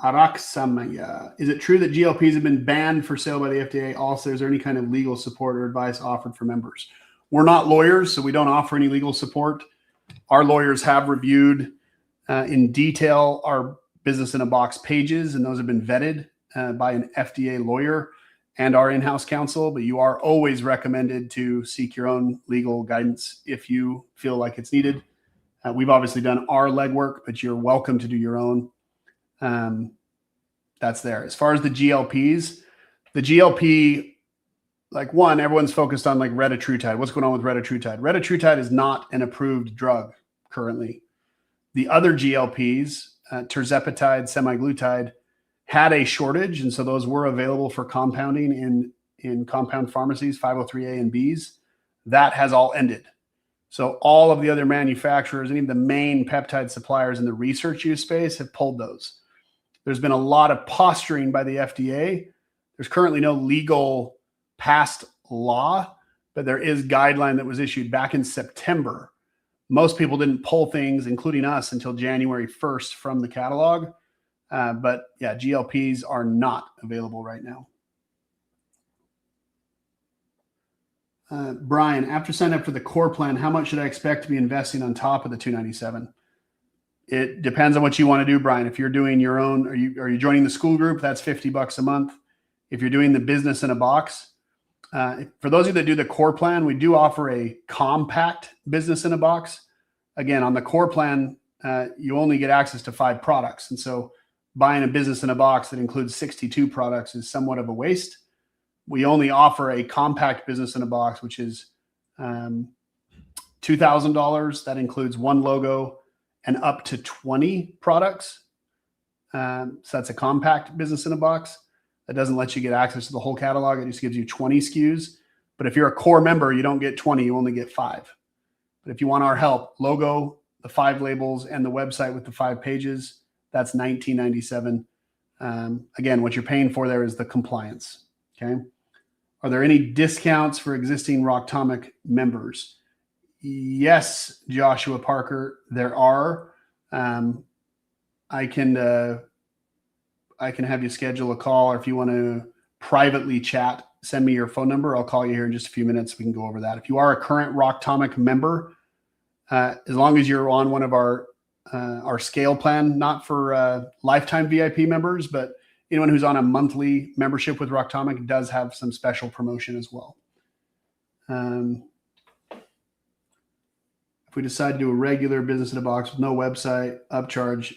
Araksamaya, is it true that GLPs have been banned for sale by the FDA? Also, is there any kind of legal support or advice offered for members? We're not lawyers, so we don't offer any legal support. Our lawyers have reviewed in detail our Business in a Box pages, and those have been vetted by an FDA lawyer and our in-house counsel, but you are always recommended to seek your own legal guidance if you feel like it's needed. We've obviously done our legwork, but you're welcome to do your own. That's there. As far as the GLPs, the GLP, like one, everyone's focused on like retatrutide. What's going on with retatrutide? Retatrutide is not an approved drug currently. The other GLPs, tirzepatide, semaglutide, had a shortage, and so those were available for compounding in compound pharmacies, 503A and Bs. That has all ended. So all of the other manufacturers and even the main peptide suppliers in the research use space have pulled those. There's been a lot of posturing by the FDA. There's currently no legal passed law, but there is guideline that was issued back in September. Most people didn't pull things, including us, until January 1st from the catalog. But yeah, GLPs are not available right now. Brian, after signing up for the core plan, how much should I expect to be investing on top of the 297? It depends on what you want to do, Brian. If you're doing your own, are you joining the school group? That's $50 a month. If you're doing the business in a box, for those of you that do the core plan, we do offer a compact business in a box. Again, on the core plan, you only get access to 5 products. And so buying a business in a box that includes 62 products is somewhat of a waste. We only offer a compact business in a box, which is $2,000. That includes 1 logo and up to 20 products. So that's a compact business in a box. That doesn't let you get access to the whole catalog. It just gives you 20 SKUs. But if you're a core member, you don't get 20, you only get 5. But if you want our help, logo, the 5 labels, and the website with the 5 pages, that's $19.97. Again, what you're paying for there is the compliance. Okay. Are there any discounts for existing Rocktomic members? Yes, Joshua Parker, there are. I can have you schedule a call, or if you want to privately chat, send me your phone number. I'll call you here in just a few minutes. We can go over that. If you are a current Rocktomic member, as long as you're on one of our scale plan, not for lifetime VIP members, but anyone who's on a monthly membership with Rocktomic does have some special promotion as well. If we decide to do a regular business in a box with no website, upcharge,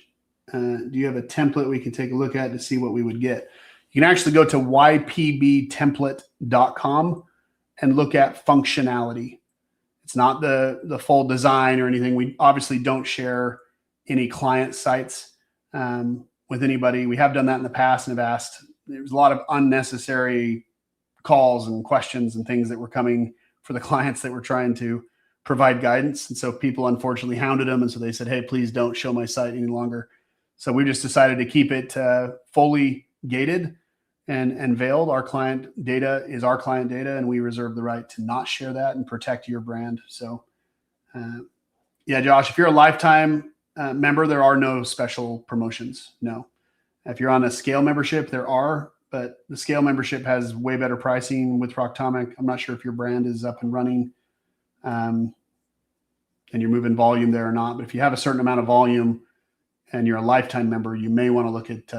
do you have a template we can take a look at to see what we would get? You can actually go to ypbtemplate.com and look at functionality. It's not the full design or anything. We obviously don't share any client sites with anybody. We have done that in the past and have asked. There's a lot of unnecessary calls and questions and things that were coming for the clients that were trying to provide guidance. And so people unfortunately hounded them. And so they said, hey, please don't show my site any longer. So we just decided to keep it fully gated and veiled. Our client data is our client data, and we reserve the right to not share that and protect your brand. So yeah, Josh, if you're a lifetime member, there are no special promotions. No. If you're on a scale membership, there are, but the scale membership has way better pricing with Rocktomic. I'm not sure if your brand is up and running and you're moving volume there or not. But if you have a certain amount of volume and you're a lifetime member, you may want to look at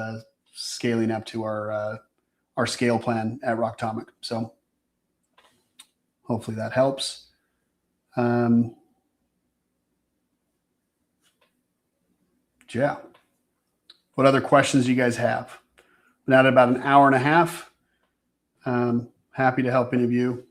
scaling up to our scale plan at Rocktomic. So hopefully that helps. Yeah. What other questions do you guys have? Been at about an hour and a half. Happy to help any of you.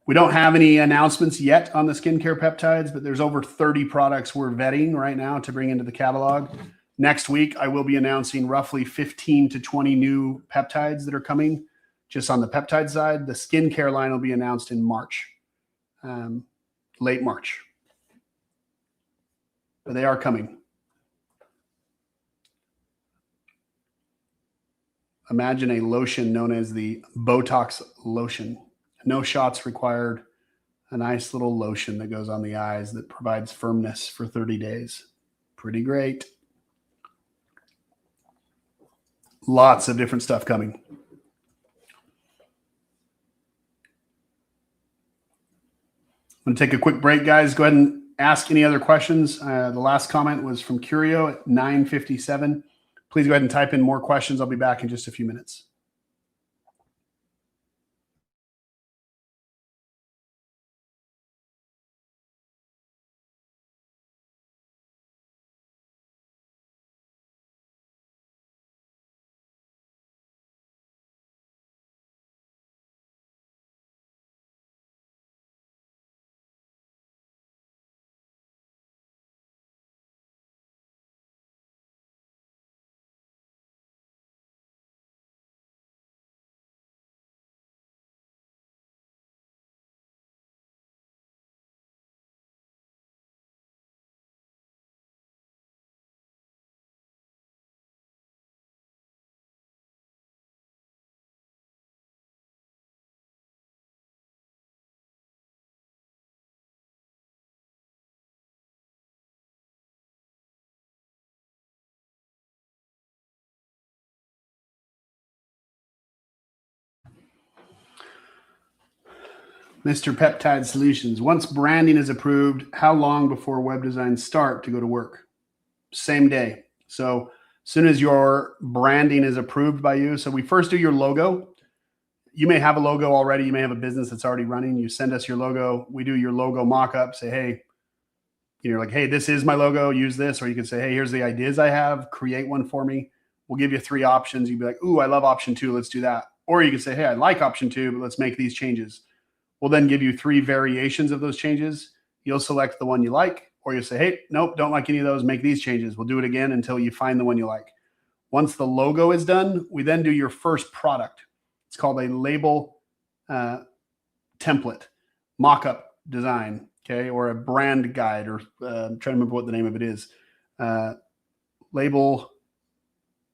We don't have any announcements yet on the skincare peptides, but there's over 30 products we're vetting right now to bring into the catalog. Next week, I will be announcing roughly 15 to 20 new peptides that are coming just on the peptide side. The skincare line will be announced in March, late March. But they are coming. Imagine a lotion known as the Botox lotion. No shots required. A nice little lotion that goes on the eyes that provides firmness for 30 days. Pretty great. Lots of different stuff coming. I'm going to take a quick break, guys. Go ahead and ask any other questions. The last comment was from Curio at 9:57. Please go ahead and type in more questions. I'll be back in just a few minutes. Mr. Peptide Solutions. Once branding is approved, how long before web designs start to go to work? Same day. So as soon as your branding is approved by you, so we first do your logo. You may have a logo already. You may have a business that's already running. You send us your logo. We do your logo mock-up. Say, hey, you're like, hey, this is my logo. Use this. Or you can say, hey, here's the ideas I have. Create one for me. We'll give you 3 options. You'd be like, ooh, I love option 2. Let's do that. Or you can say, hey, I like option 2, but let's make these changes. We'll then give you 3 variations of those changes. You'll select the one you like, or you'll say, hey, nope, don't like any of those. Make these changes. We'll do it again until you find the one you like. Once the logo is done, we then do your first product. It's called a label template, mock-up design, okay, or a brand guide, or I'm trying to remember what the name of it is. Label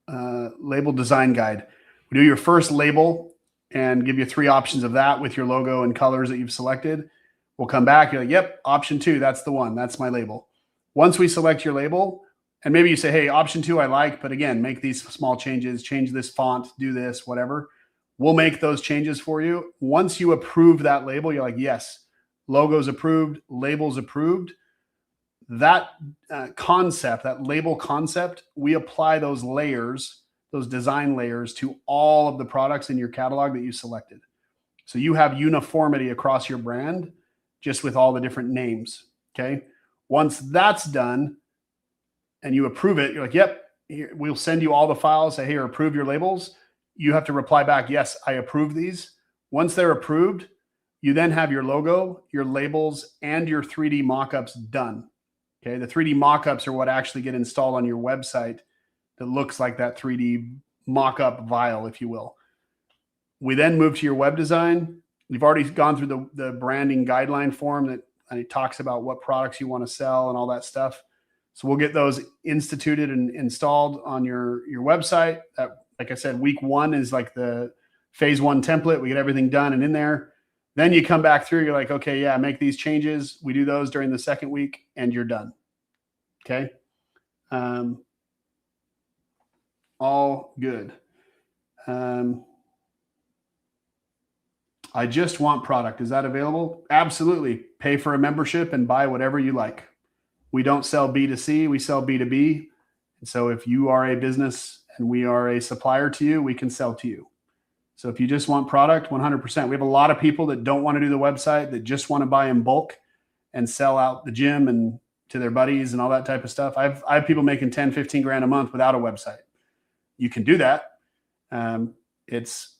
design guide. We do your first label and give you 3 options of that with your logo and colors that you've selected. We'll come back. You're like, yep, option 2, that's the one. That's my label. Once we select your label, and maybe you say, hey, option 2 I like, but again, make these small changes, change this font, do this, whatever. We'll make those changes for you. Once you approve that label, you're like, yes, logo's approved, label's approved. That concept, that label concept, we apply those layers, those design layers, to all of the products in your catalog that you selected. So you have uniformity across your brand just with all the different names, okay? Once that's done and you approve it, you're like, yep, we'll send you all the files, say, here, approve your labels. You have to reply back, yes, I approve these. Once they're approved, you then have your logo, your labels, and your 3D mock-ups done, okay? The 3D mock-ups are what actually get installed on your website that looks like that 3D mock-up vial, if you will. We then move to your web design. You've already gone through the branding guideline form that it talks about what products you want to sell and all that stuff. So we'll get those instituted and installed on your website. Like I said, week 1 is like the phase 1 template. We get everything done and in there. Then you come back through. You're like, okay, yeah, make these changes. We do those during the 2nd week, and you're done. Okay. All good. I just want product. Is that available? Absolutely. Pay for a membership and buy whatever you like. We don't sell B2C. We sell B2B. And so if you are a business and we are a supplier to you, we can sell to you. So if you just want product, 100%. We have a lot of people that don't want to do the website, that just want to buy in bulk and sell out the gym and to their buddies and all that type of stuff. I have people making 10, 15 grand a month without a website. You can do that. It's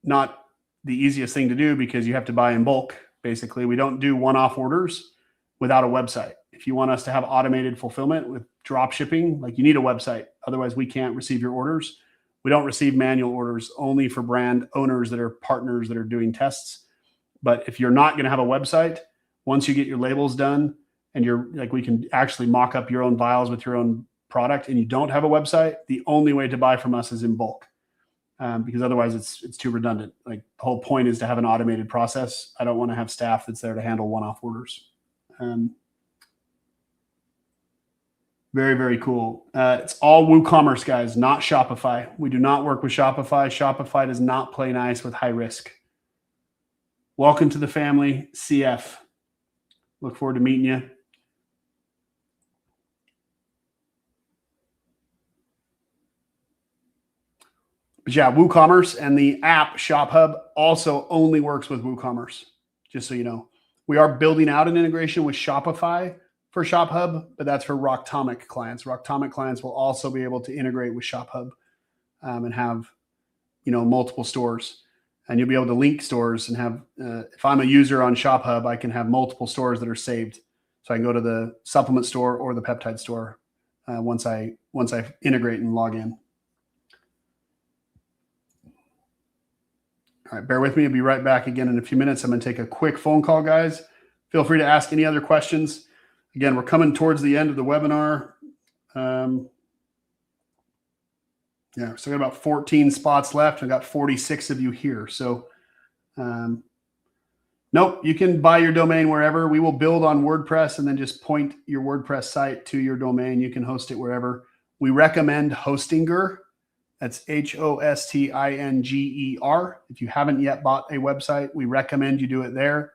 not the easiest thing to do because you have to buy in bulk. Basically, we don't do one-off orders without a website. If you want us to have automated fulfillment with drop shipping, like, you need a website. Otherwise, we can't receive your orders. We don't receive manual orders, only for brand owners that are partners that are doing tests. But if you're not going to have a website, once you get your labels done and you're like, we can actually mock up your own vials with your own product, and you don't have a website, the only way to buy from us is in bulk. Because otherwise it's too redundant. Like, the whole point is to have an automated process. I don't want to have staff that's there to handle one-off orders. Very, very cool. It's all WooCommerce, guys, not Shopify. We do not work with Shopify. Shopify does not play nice with high risk. Welcome to the family, CF. Look forward to meeting you. But yeah, WooCommerce and the app ShopHub also only works with WooCommerce, just so you know. We are building out an integration with Shopify for ShopHub, but that's for Rocktomic clients. Rocktomic clients will also be able to integrate with ShopHub and have, multiple stores. And you'll be able to link stores and have, if I'm a user on ShopHub, I can have multiple stores that are saved. So I can go to the supplement store or the peptide store once I integrate and log in. All right, bear with me. I'll be right back again in a few minutes. I'm going to take a quick phone call, guys. Feel free to ask any other questions. Again, we're coming towards the end of the webinar. Yeah, so I got about 14 spots left. I got 46 of you here. So, nope, you can buy your domain wherever. We will build on WordPress and then just point your WordPress site to your domain. You can host it wherever. We recommend Hostinger. That's Hostinger. If you haven't yet bought a website, we recommend you do it there.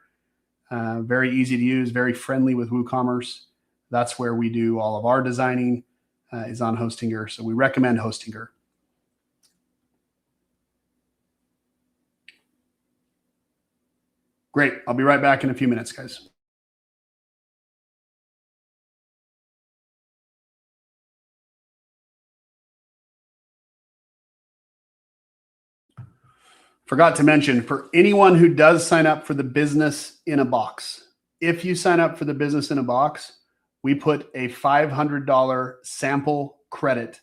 very easy to use, very friendly with WooCommerce. That's where we do all of our designing, is on Hostinger. So we recommend Hostinger. Great. I'll be right back in a few minutes, guys. Forgot to mention, for anyone who does sign up for the business in a box, if you sign up for the business in a box, we put a $500 sample credit.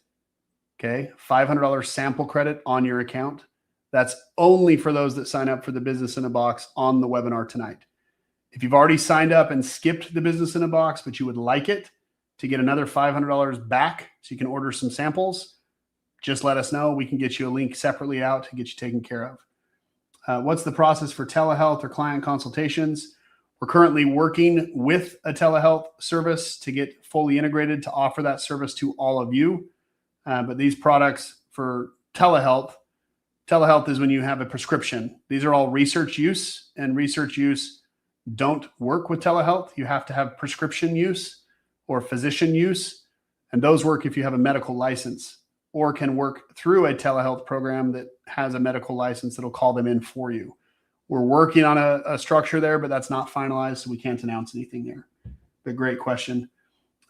Okay. $500 sample credit on your account. That's only for those that sign up for the business in a box on the webinar tonight. If you've already signed up and skipped the business in a box, but you would like it to get another $500 back so you can order some samples, just let us know. We can get you a link separately out to get you taken care of. What's the process for telehealth or client consultations? We're currently working with a telehealth service to get fully integrated to offer that service to all of you. But these products for telehealth is when you have a prescription. These are all research use, and research use don't work with telehealth. You have to have prescription use or physician use, and those work if you have a medical license, or can work through a telehealth program that has a medical license that'll call them in for you. We're working on a structure there, but that's not finalized, so we can't announce anything there. But great question.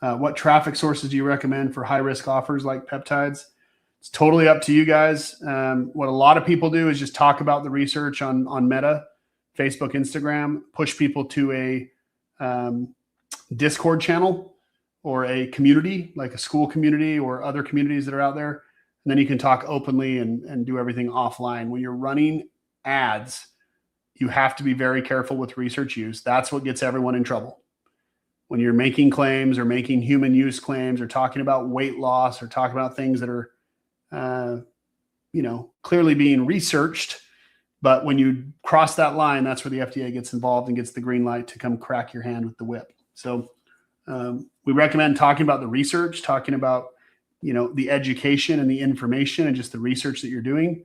What traffic sources do you recommend for high-risk offers like peptides? It's totally up to you guys. What a lot of people do is just talk about the research on Meta, Facebook, Instagram, push people to a Discord channel or a community, like a school community or other communities that are out there. And then you can talk openly and do everything offline. When you're running ads, you have to be very careful with research use. That's what gets everyone in trouble. When you're making claims or making human use claims or talking about weight loss or talking about things that are, clearly being researched, but when you cross that line, that's where the FDA gets involved and gets the green light to come crack your hand with the whip. So we recommend talking about the research, talking about, the education and the information and just the research that you're doing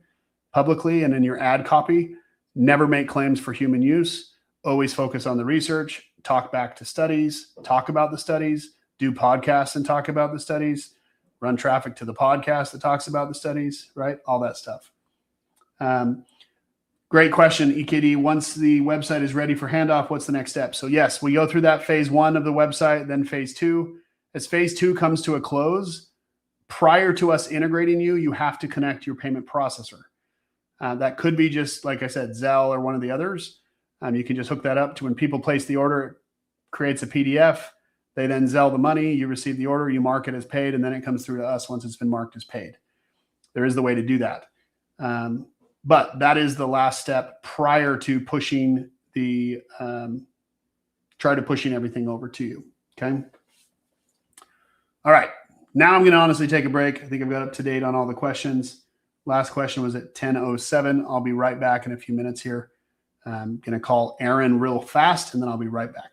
publicly and in your ad copy. Never make claims for human use. Always focus on the research, talk back to studies, talk about the studies, do podcasts and talk about the studies, run traffic to the podcast that talks about the studies, right? All that stuff. Great question, EKD. Once the website is ready for handoff, what's the next step? So yes, we go through that phase 1 of the website, then phase 2. As phase 2 comes to a close, prior to us integrating you, you have to connect your payment processor. That could be just, like I said, Zelle or one of the others. You can just hook that up to when people place the order, it creates a PDF. They then Zelle the money, you receive the order, you mark it as paid, and then it comes through to us once it's been marked as paid. There is the way to do that. But that is the last step prior to pushing pushing everything over to you. Okay. All right. Now I'm going to honestly take a break. I think I've got up to date on all the questions. Last question was at 10:07. I'll be right back in a few minutes here. I'm going to call Aaron real fast, and then I'll be right back.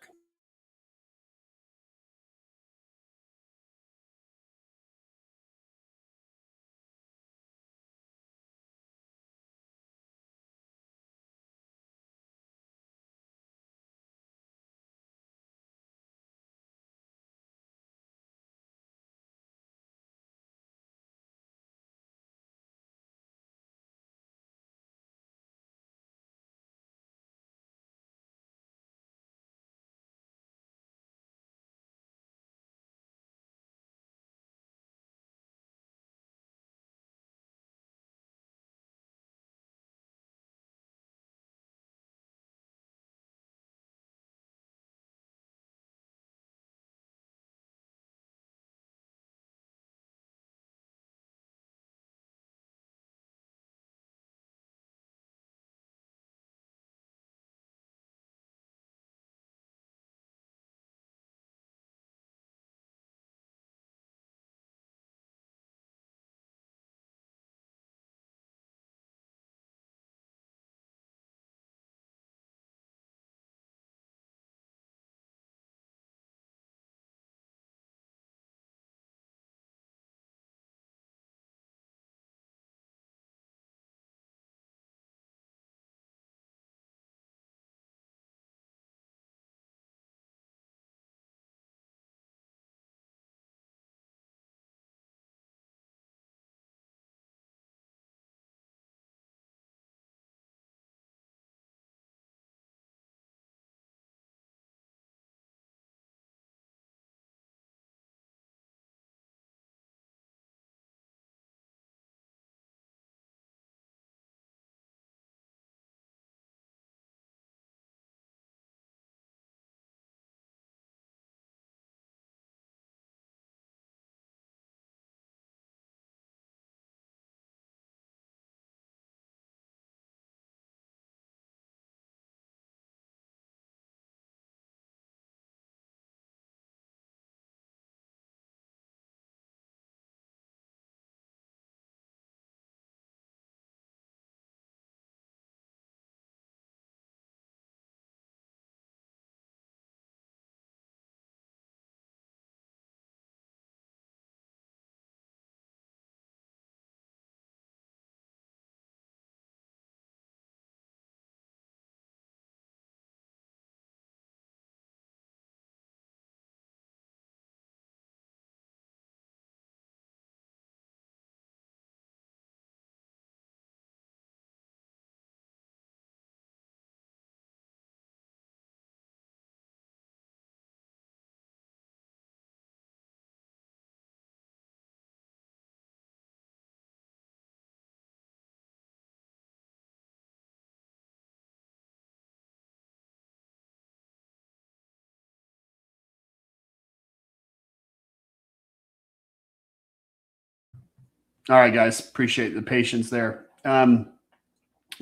All right, guys. Appreciate the patience there. A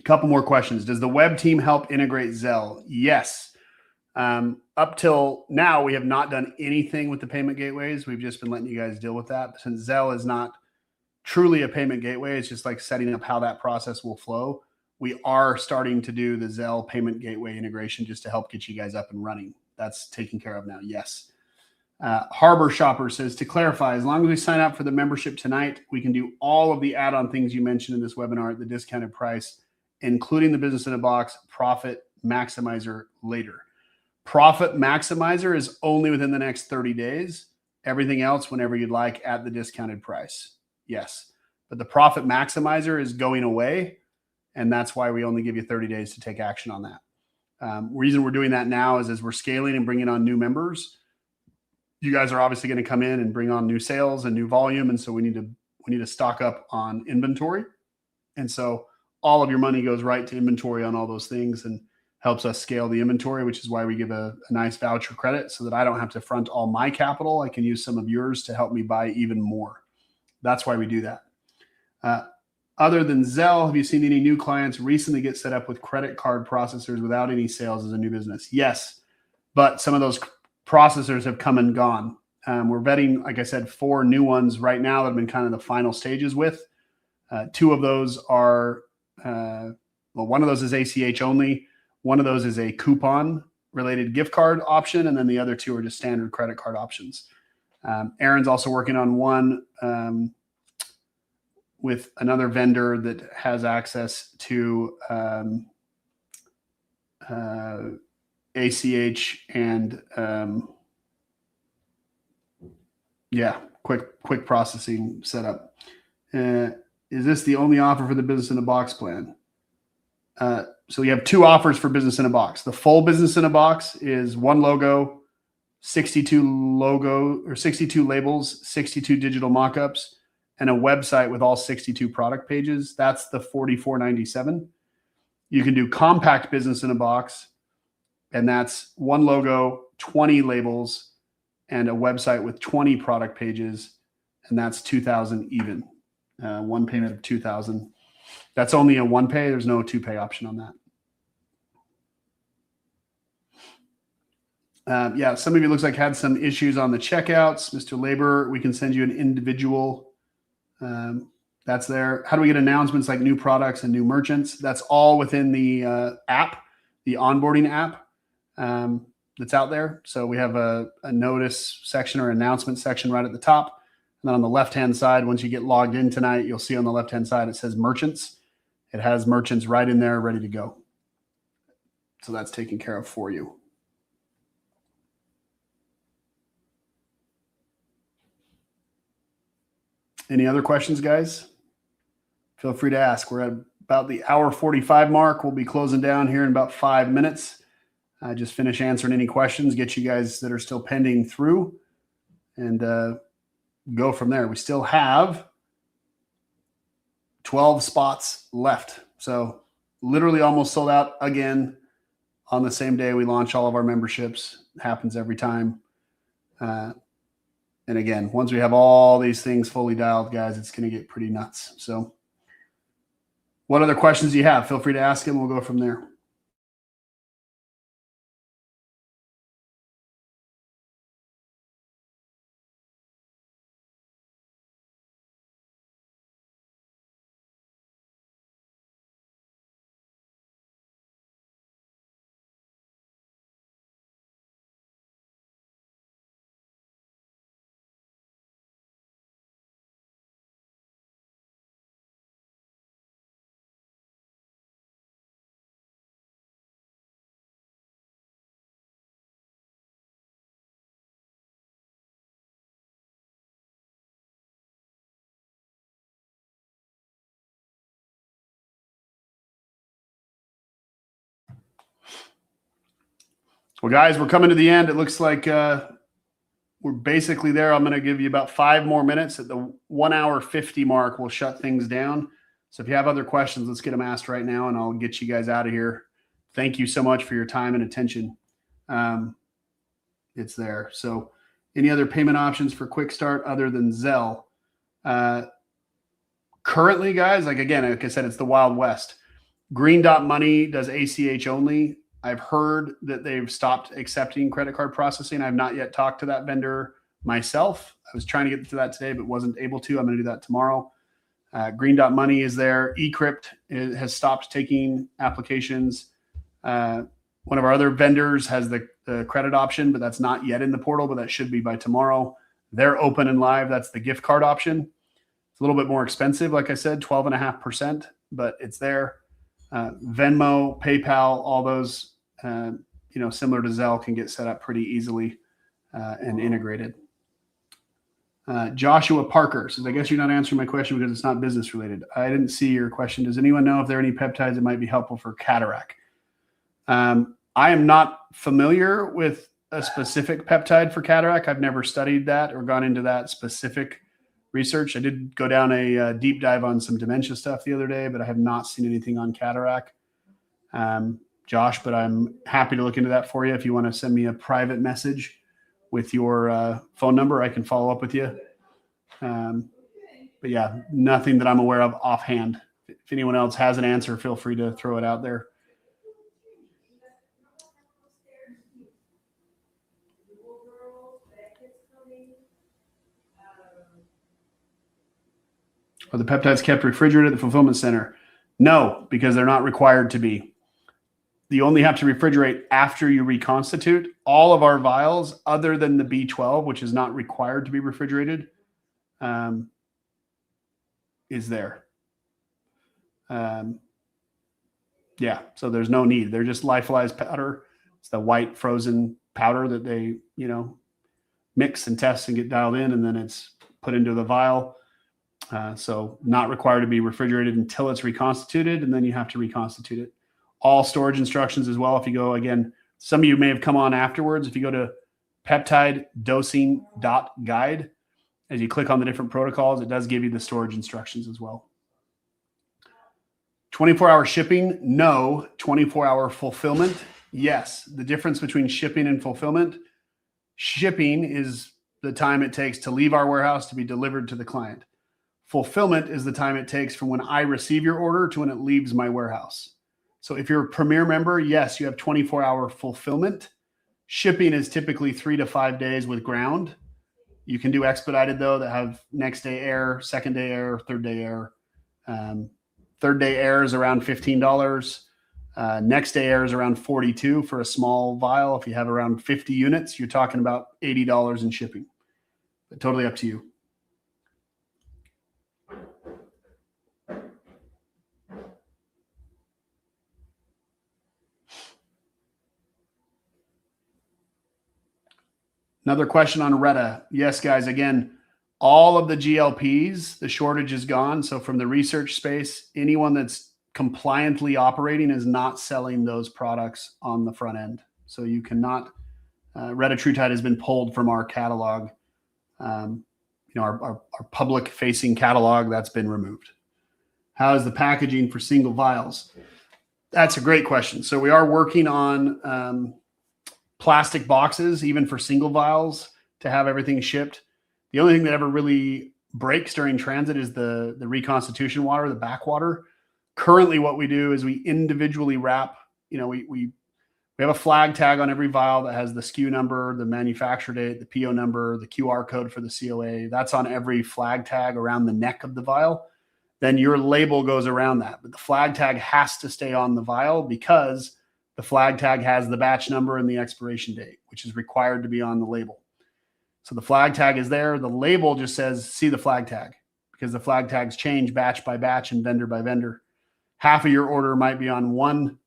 couple more questions. Does the web team help integrate Zelle? Yes. Up till now, we have not done anything with the payment gateways. We've just been letting you guys deal with that. Since Zelle is not truly a payment gateway, it's just like setting up how that process will flow. We are starting to do the Zelle payment gateway integration just to help get you guys up and running. That's taken care of now. Yes. Harbor Shopper says, to clarify, as long as we sign up for the membership tonight, we can do all of the add-on things you mentioned in this webinar at the discounted price, including the business in a box, profit maximizer later. Profit maximizer is only within the next 30 days. Everything else, whenever you'd like, at the discounted price. Yes. But the profit maximizer is going away. And that's why we only give you 30 days to take action on that. Reason we're doing that now is as we're scaling and bringing on new members, you guys are obviously going to come in and bring on new sales and new volume. And so we need to stock up on inventory. And so all of your money goes right to inventory on all those things and helps us scale the inventory, which is why we give a nice voucher credit so that I don't have to front all my capital. I can use some of yours to help me buy even more. That's why we do that. Other than Zelle, have you seen any new clients recently get set up with credit card processors without any sales as a new business? Yes, but some of those processors have come and gone. We're vetting, like I said, 4 new ones right now that have been kind of the final stages with. 2 of those are, one of those is ACH only. One of those is a coupon related gift card option. And then the other 2 are just standard credit card options. Aaron's also working on one with another vendor that has access to ACH and quick processing setup. Is this the only offer for the business in a box plan? So we have 2 offers for business in a box. The full business in a box is 1 logo, 62 labels, 62 digital mockups, and a website with all 62 product pages. That's the $44.97. You can do compact business in a box, and that's 1 logo, 20 labels, and a website with 20 product pages, and that's $2,000 even. One payment of $2,000. That's only a 1 pay. There's no 2 pay option on that. Some of you looks like had some issues on the checkouts. Mr. Labor, we can send you an individual. That's there. How do we get announcements like new products and new merchants? That's all within the app, the onboarding app that's out there. So we have a notice section or announcement section right at the top. And then on the left-hand side, once you get logged in tonight, you'll see on the left-hand side, it says merchants. It has merchants right in there ready to go. So that's taken care of for you. Any other questions, guys? Feel free to ask. We're at about the hour 45 mark. We'll be closing down here in about 5 minutes. Just finish answering any questions, get you guys that are still pending through, and go from there. We still have 12 spots left. So literally almost sold out again on the same day we launch all of our memberships. It happens every time. And again, once we have all these things fully dialed, guys, it's going to get pretty nuts. So what other questions do you have? Feel free to ask them. We'll go from there. Well, guys, we're coming to the end. It looks like we're basically there. I'm going to give you about 5 more minutes. At the 1 hour 50 mark, we'll shut things down. So if you have other questions, let's get them asked right now, and I'll get you guys out of here. Thank you so much for your time and attention. It's there. So any other payment options for Quick Start other than Zelle? Currently, guys, like I said, it's the Wild West. Green Dot Money does ACH only. I've heard that they've stopped accepting credit card processing. I've not yet talked to that vendor myself. I was trying to get to that today, but wasn't able to. I'm going to do that tomorrow. Green Dot Money is there. eCrypt has stopped taking applications. One of our other vendors has the credit option, but that's not yet in the portal, but that should be by tomorrow. They're open and live. That's the gift card option. It's a little bit more expensive, like I said, 12.5%, but it's there. Venmo, PayPal, all those, similar to Zelle, can get set up pretty easily and integrated. Joshua Parker says, I guess you're not answering my question because it's not business related. I didn't see your question. Does anyone know if there are any peptides that might be helpful for cataract? I am not familiar with a specific peptide for cataract. I've never studied that or gone into that specific research. I did go down a deep dive on some dementia stuff the other day, but I have not seen anything on cataract. Josh, but I'm happy to look into that for you. If you want to send me a private message with your phone number, I can follow up with you. But yeah, nothing that I'm aware of offhand. If anyone else has an answer, feel free to throw it out there. Are the peptides kept refrigerated at the fulfillment center? No, because they're not required to be. You only have to refrigerate after you reconstitute. All of our vials, other than the B12, which is not required to be refrigerated, is there. Yeah, so there's no need. They're just lyophilized powder. It's the white frozen powder that they, mix and test and get dialed in, and then it's put into the vial. So not required to be refrigerated until it's reconstituted, and then you have to reconstitute it. All storage instructions as well. If you go, again, some of you may have come on afterwards. If you go to peptidedosing.guide, as you click on the different protocols, it does give you the storage instructions as well. 24-hour shipping? No. 24-hour fulfillment? Yes. The difference between shipping and fulfillment, shipping is the time it takes to leave our warehouse to be delivered to the client. Fulfillment is the time it takes from when I receive your order to when it leaves my warehouse. So if you're a Premier member, yes, you have 24-hour fulfillment. Shipping is typically 3 to 5 days with ground. You can do expedited, though, that have next day air, second day air, third day air. Third day air is around $15. Next day air is around $42 for a small vial. If you have around 50 units, you're talking about $80 in shipping. But totally up to you. Another question on Retta. Yes, guys, again, all of the GLPs, the shortage is gone. So from the research space, anyone that's compliantly operating is not selling those products on the front end. So you cannot, Retatrutide has been pulled from our catalog. Our public facing catalog, that's been removed. How is the packaging for single vials? That's a great question. So we are working on plastic boxes, even for single vials, to have everything shipped. The only thing that ever really breaks during transit is the reconstitution water, the backwater. Currently, what we do is we individually wrap, we have a flag tag on every vial that has the SKU number, the manufacture date, the PO number, the QR code for the COA. That's on every flag tag around the neck of the vial. Then your label goes around that. But the flag tag has to stay on the vial because the flag tag has the batch number and the expiration date, which is required to be on the label. So the flag tag is there. The label just says, see the flag tag, because the flag tags change batch by batch and vendor by vendor. Half of your order might be on one,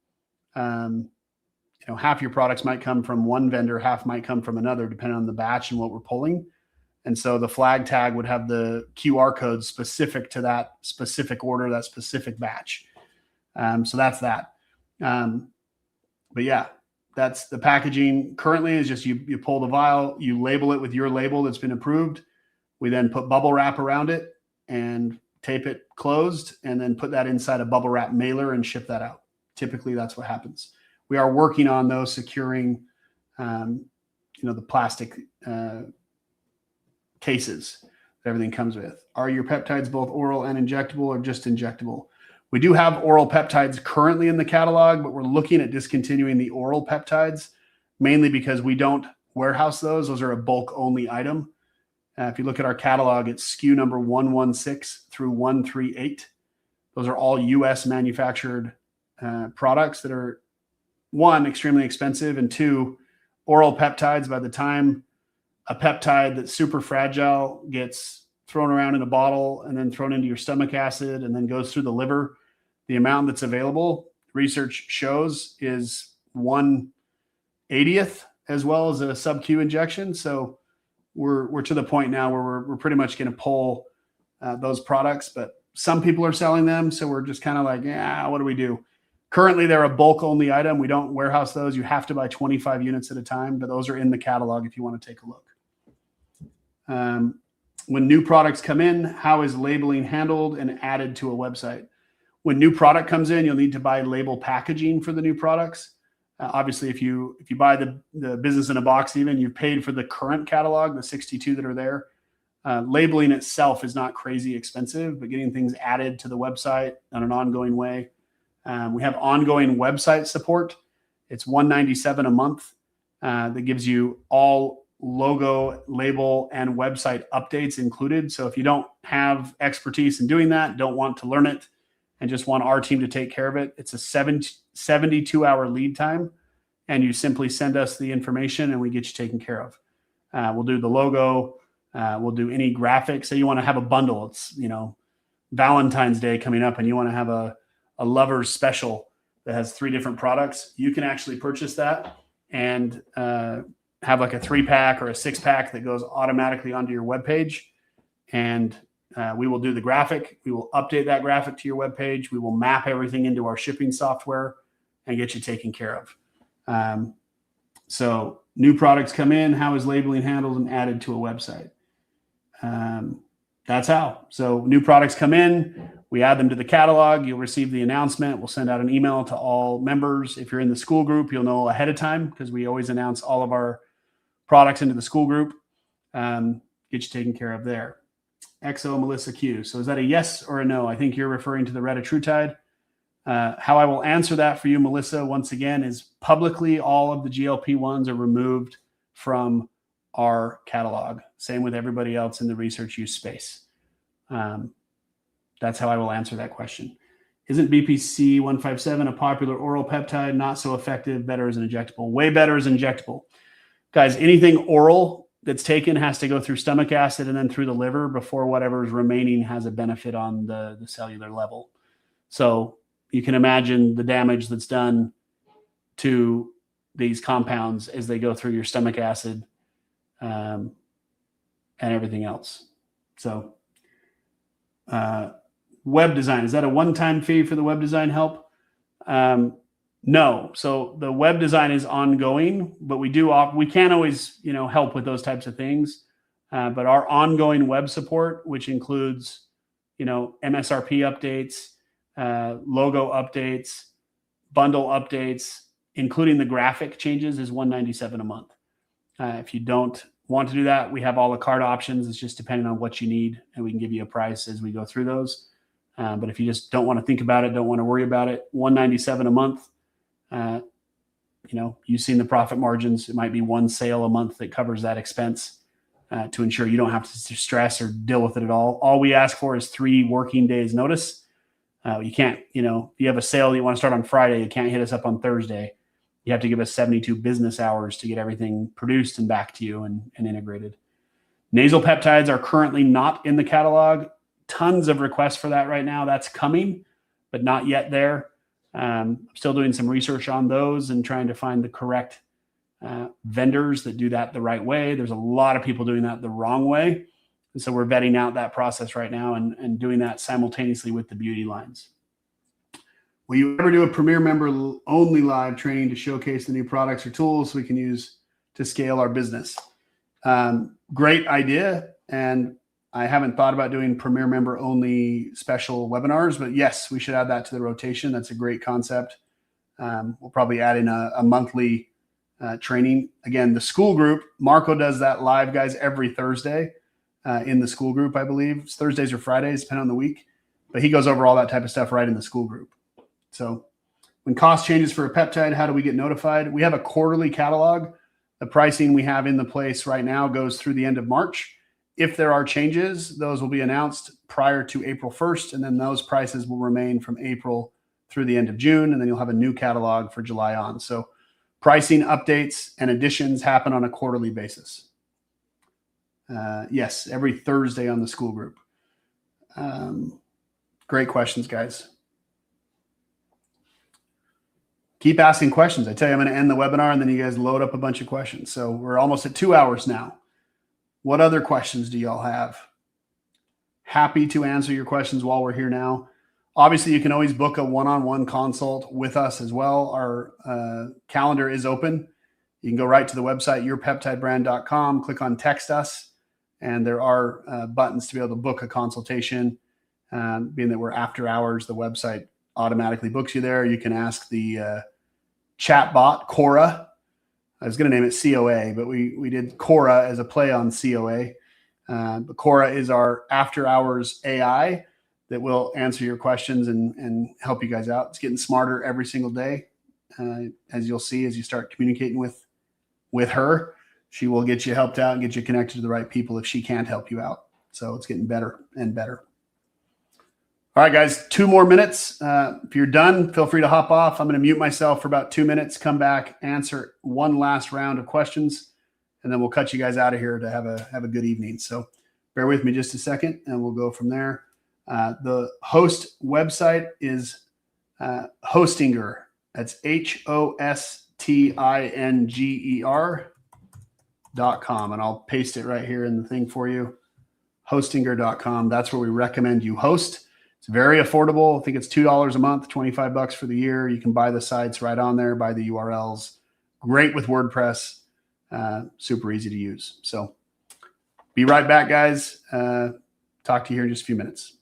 half your products might come from one vendor, half might come from another, depending on the batch and what we're pulling. And so the flag tag would have the QR code specific to that specific order, that specific batch. So that's that. But yeah, that's the packaging currently is just you pull the vial, you label it with your label that's been approved. We then put bubble wrap around it and tape it closed, and then put that inside a bubble wrap mailer and ship that out. Typically, that's what happens. We are working on those securing, the plastic cases everything comes with. Are your peptides both oral and injectable or just injectable? We do have oral peptides currently in the catalog, but we're looking at discontinuing the oral peptides, mainly because we don't warehouse those. Those are a bulk only item. If you look at our catalog, it's SKU number 116 through 138. Those are all US manufactured products that are, one, extremely expensive, and two, oral peptides. By the time a peptide that's super fragile gets thrown around in a bottle and then thrown into your stomach acid and then goes through the liver, the amount that's available, research shows, is 1/80th as well as a sub-Q injection. So we're to the point now where we're pretty much going to pull those products, but some people are selling them. So we're just kind of like, yeah, what do we do? Currently, they're a bulk only item. We don't warehouse those. You have to buy 25 units at a time, but those are in the catalog if you want to take a look. When new products come in, how is labeling handled and added to a website? When new product comes in, you'll need to buy label packaging for the new products. Obviously, if you buy the business in a box, even, you've paid for the current catalog, the 62 that are there. Labeling itself is not crazy expensive, but getting things added to the website on an ongoing way. We have ongoing website support. It's $197 a month. That gives you all logo, label, and website updates included. So if you don't have expertise in doing that, don't want to learn it, and just want our team to take care of it, it's a 72-hour lead time, and you simply send us the information and we get you taken care of. We'll do the logo. We'll do any graphics. Say you want to have a bundle. It's, Valentine's Day coming up and you want to have a lover's special that has 3 different products. You can actually purchase that and have like a 3-pack or a 6-pack that goes automatically onto your webpage. And we will do the graphic. We will update that graphic to your webpage. We will map everything into our shipping software and get you taken care of. So new products come in. How is labeling handled and added to a website? That's how. So new products come in. We add them to the catalog. You'll receive the announcement. We'll send out an email to all members. If you're in the school group, you'll know ahead of time because we always announce all of our products into the school group. Get you taken care of there. XO Melissa Q. So is that a yes or a no? I think you're referring to the retatrutide. How I will answer that for you, Melissa, once again, is publicly all of the GLP-1s are removed from our catalog. Same with everybody else in the research use space. That's how I will answer that question. Isn't BPC 157 a popular oral peptide? Not so effective, better as an injectable. Way better as injectable. Guys, anything oral that's taken has to go through stomach acid and then through the liver before whatever's remaining has a benefit on the cellular level. So you can imagine the damage that's done to these compounds as they go through your stomach acid and everything else. So web design, is that a one-time fee for the web design help? No. So the web design is ongoing, but we can't always, help with those types of things. But our ongoing web support, which includes, MSRP updates, logo updates, bundle updates, including the graphic changes, is $197 a month. If you don't want to do that, we have all the card options. It's just depending on what you need, and we can give you a price as we go through those. But if you just don't want to think about it, don't want to worry about it, $197 a month. You've seen the profit margins. It might be one sale a month that covers that expense to ensure you don't have to stress or deal with it at all. All we ask for is 3 working days notice. You can't, if you have a sale you want to start on Friday, you can't hit us up on Thursday. You have to give us 72 business hours to get everything produced and back to you and integrated. Nasal peptides are currently not in the catalog. Tons of requests for that right now. That's coming, but not yet there. Still doing some research on those and trying to find the correct vendors that do that the right way. There's a lot of people doing that the wrong way. And so we're vetting out that process right now and doing that simultaneously with the beauty lines. Will you ever do a Premier member only live training to showcase the new products or tools we can use to scale our business? Great idea. And I haven't thought about doing Premier member only special webinars, but yes, we should add that to the rotation. That's a great concept. We'll probably add in a monthly training. Again, the school group, Marco does that live, guys, every Thursday. in the school group, I believe. It's Thursdays or Fridays, depending on the week. But he goes over all that type of stuff right in the school group. So when cost changes for a peptide, how do we get notified? We have a quarterly catalog. The pricing we have in the place right now goes through the end of March. If there are changes, those will be announced prior to April 1st, and then those prices will remain from April through the end of June, and then you'll have a new catalog for July on. So pricing updates and additions happen on a quarterly basis. Yes, every Thursday on the school group. Great questions, guys. Keep asking questions. I tell you, I'm going to end the webinar, and then you guys load up a bunch of questions. So we're almost at 2 hours now. What other questions do y'all have? Happy to answer your questions while we're here now. Obviously, you can always book a one-on-one consult with us as well. Our calendar is open. You can go right to the website, yourpeptidebrand.com, click on text us, and there are buttons to be able to book a consultation. Being that we're after hours, the website automatically books you there. You can ask the chat bot, Cora. I was going to name it COA, but we did Cora as a play on COA. But Cora is our after hours AI that will answer your questions and help you guys out. It's getting smarter every single day. As you'll see, as you start communicating with her, she will get you helped out and get you connected to the right people if she can't help you out. So it's getting better and better. All right, guys, 2 more minutes. If you're done, feel free to hop off. I'm going to mute myself for about 2 minutes, come back, answer one last round of questions, and then we'll cut you guys out of here to have a good evening. So bear with me just a second, and we'll go from there. The host website is Hostinger. That's HOSTINGER.com, and I'll paste it right here in the thing for you. Hostinger.com. That's where we recommend you host. It's very affordable. I think it's $2 a month, $25 for the year. You can buy the sites right on there, buy the URLs. Great with WordPress. Super easy to use. So be right back, guys. Talk to you here in just a few minutes.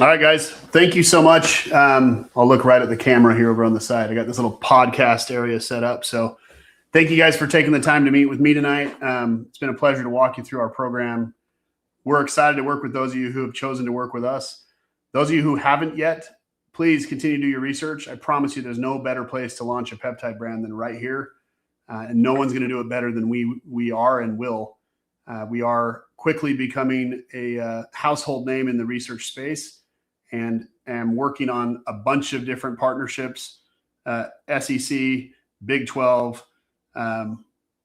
All right, guys. Thank you so much. I'll look right at the camera here over on the side. I got this little podcast area set up. So thank you guys for taking the time to meet with me tonight. It's been a pleasure to walk you through our program. We're excited to work with those of you who have chosen to work with us. Those of you who haven't yet, please continue to do your research. I promise you there's no better place to launch a peptide brand than right here. And no one's going to do it better than we are and will. We are quickly becoming a household name in the research space. And am working on a bunch of different partnerships, SEC, Big 12,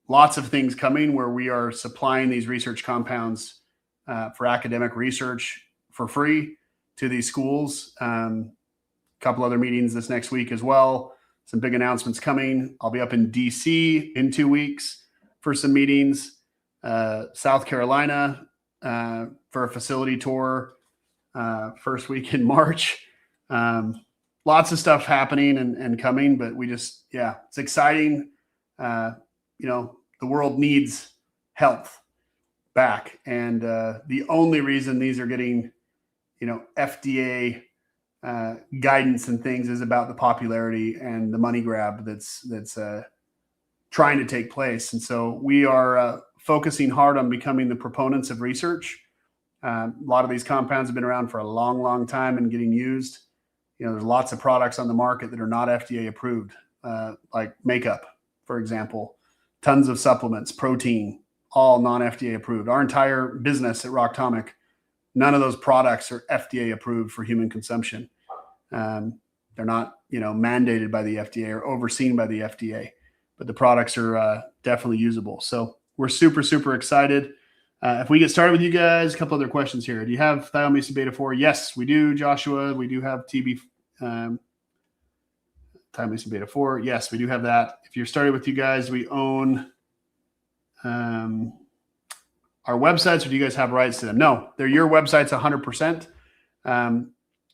lots of things coming where we are supplying these research compounds for academic research for free to these schools. A couple other meetings this next week as well. Some big announcements coming. I'll be up in DC in 2 weeks for some meetings. South Carolina for a facility tour first week in March. Lots of stuff happening and coming, but we just, it's exciting. The world needs health back. And the only reason these are getting, FDA guidance and things is about the popularity and the money grab that's trying to take place. And so we are focusing hard on becoming the proponents of research. A lot of these compounds have been around for a long, long time and getting used. There's lots of products on the market that are not FDA approved, like makeup, for example, tons of supplements, protein, all non-FDA approved. Our entire business at Rocktomic, none of those products are FDA approved for human consumption. They're not, mandated by the FDA or overseen by the FDA, but the products are definitely usable. So we're super, super excited. If we get started with you guys, a couple other questions here. Do you have thiamycin beta 4? Yes, we do, Joshua. We do have thiamycin beta 4. Yes, we do have that. If you're started with you guys, we own our websites, or do you guys have rights to them? No, they're your websites 100%.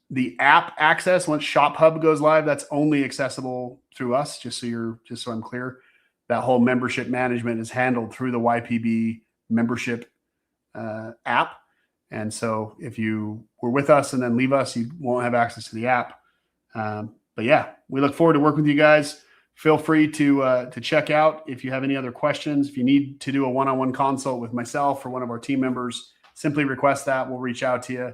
The app access, once Shop Hub goes live, that's only accessible through us, just so I'm clear. That whole membership management is handled through the YPB membership app. And so if you were with us and then leave us, you won't have access to the app. But yeah, we look forward to working with you guys. Feel free to check out if you have any other questions. If you need to do a one-on-one consult with myself or one of our team members, simply request that. We'll reach out to you.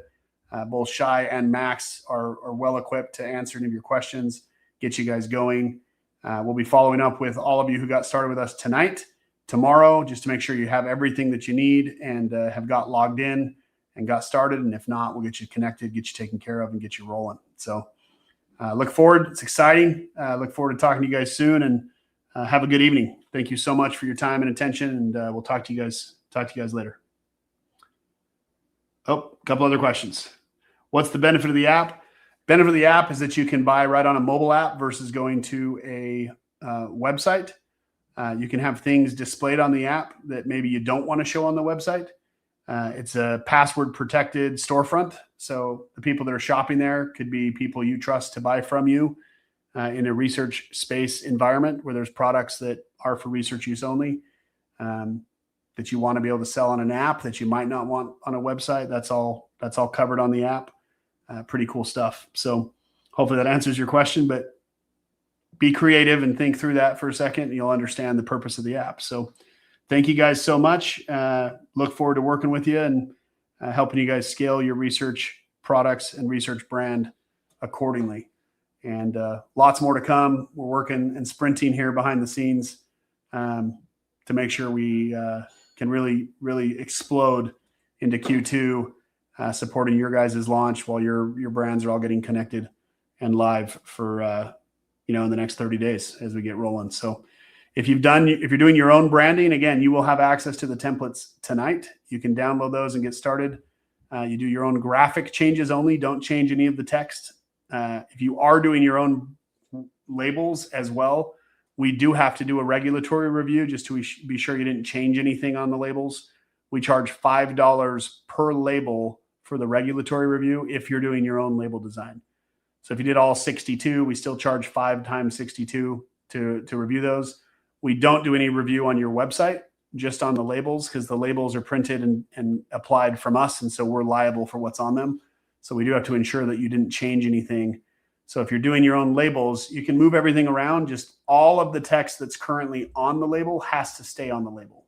Both Shai and Max are well equipped to answer any of your questions, get you guys going. We'll be following up with all of you who got started with us tonight, tomorrow, just to make sure you have everything that you need and have got logged in and got started. And if not, we'll get you connected, get you taken care of, and get you rolling. So look forward. It's exciting. Look forward to talking to you guys soon, and have a good evening. Thank you so much for your time and attention, and we'll talk to you guys later. Oh, a couple other questions. What's the benefit of the app? Benefit of the app is that you can buy right on a mobile app versus going to a website. You can have things displayed on the app that maybe you don't want to show on the website. It's a password protected storefront. So the people that are shopping there could be people you trust to buy from you in a research space environment where there's products that are for research use only, that you want to be able to sell on an app that you might not want on a website. That's all covered on the app. Pretty cool stuff. So hopefully that answers your question, but be creative and think through that for a second, and you'll understand the purpose of the app. So thank you guys so much. Look forward to working with you and helping you guys scale your research products and research brand accordingly. And lots more to come. We're working and sprinting here behind the scenes to make sure we can really, really explode into Q2, supporting your guys' launch while your brands are all getting connected and live for in the next 30 days as we get rolling. So if you're doing your own branding, again, you will have access to the templates tonight. You can download those and get started. You do your own graphic changes only. Don't change any of the text. If you are doing your own labels as well, we do have to do a regulatory review just to be sure you didn't change anything on the labels. We charge $5 per label for the regulatory review if you're doing your own label design. So if you did all 62, we still charge 5 times 62 to review those. We don't do any review on your website, just on the labels, because the labels are printed and applied from us, and so we're liable for what's on them. So we do have to ensure that you didn't change anything. So if you're doing your own labels, you can move everything around. Just all of the text that's currently on the label has to stay on the label.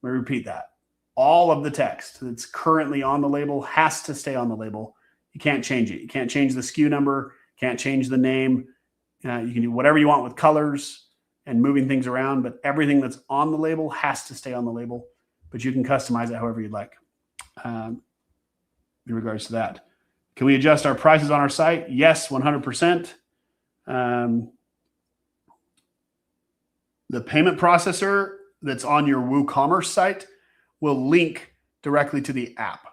Let me repeat that. All of the text that's currently on the label has to stay on the label. You can't change it. You can't change the SKU number, can't change the name. You can do whatever you want with colors and moving things around, but everything that's on the label has to stay on the label, but you can customize it however you'd like in regards to that. Can we adjust our prices on our site? Yes, 100%. The payment processor that's on your WooCommerce site will link directly to the app.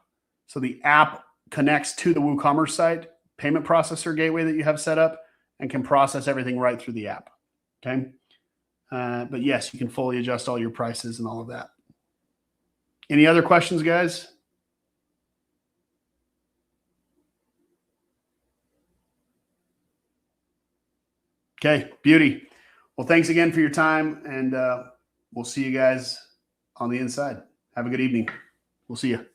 So the app connects to the WooCommerce site payment processor gateway that you have set up and can process everything right through the app. Okay. But yes, you can fully adjust all your prices and all of that. Any other questions, guys? Okay, beauty. Well, thanks again for your time, and we'll see you guys on the inside. Have a good evening. We'll see you.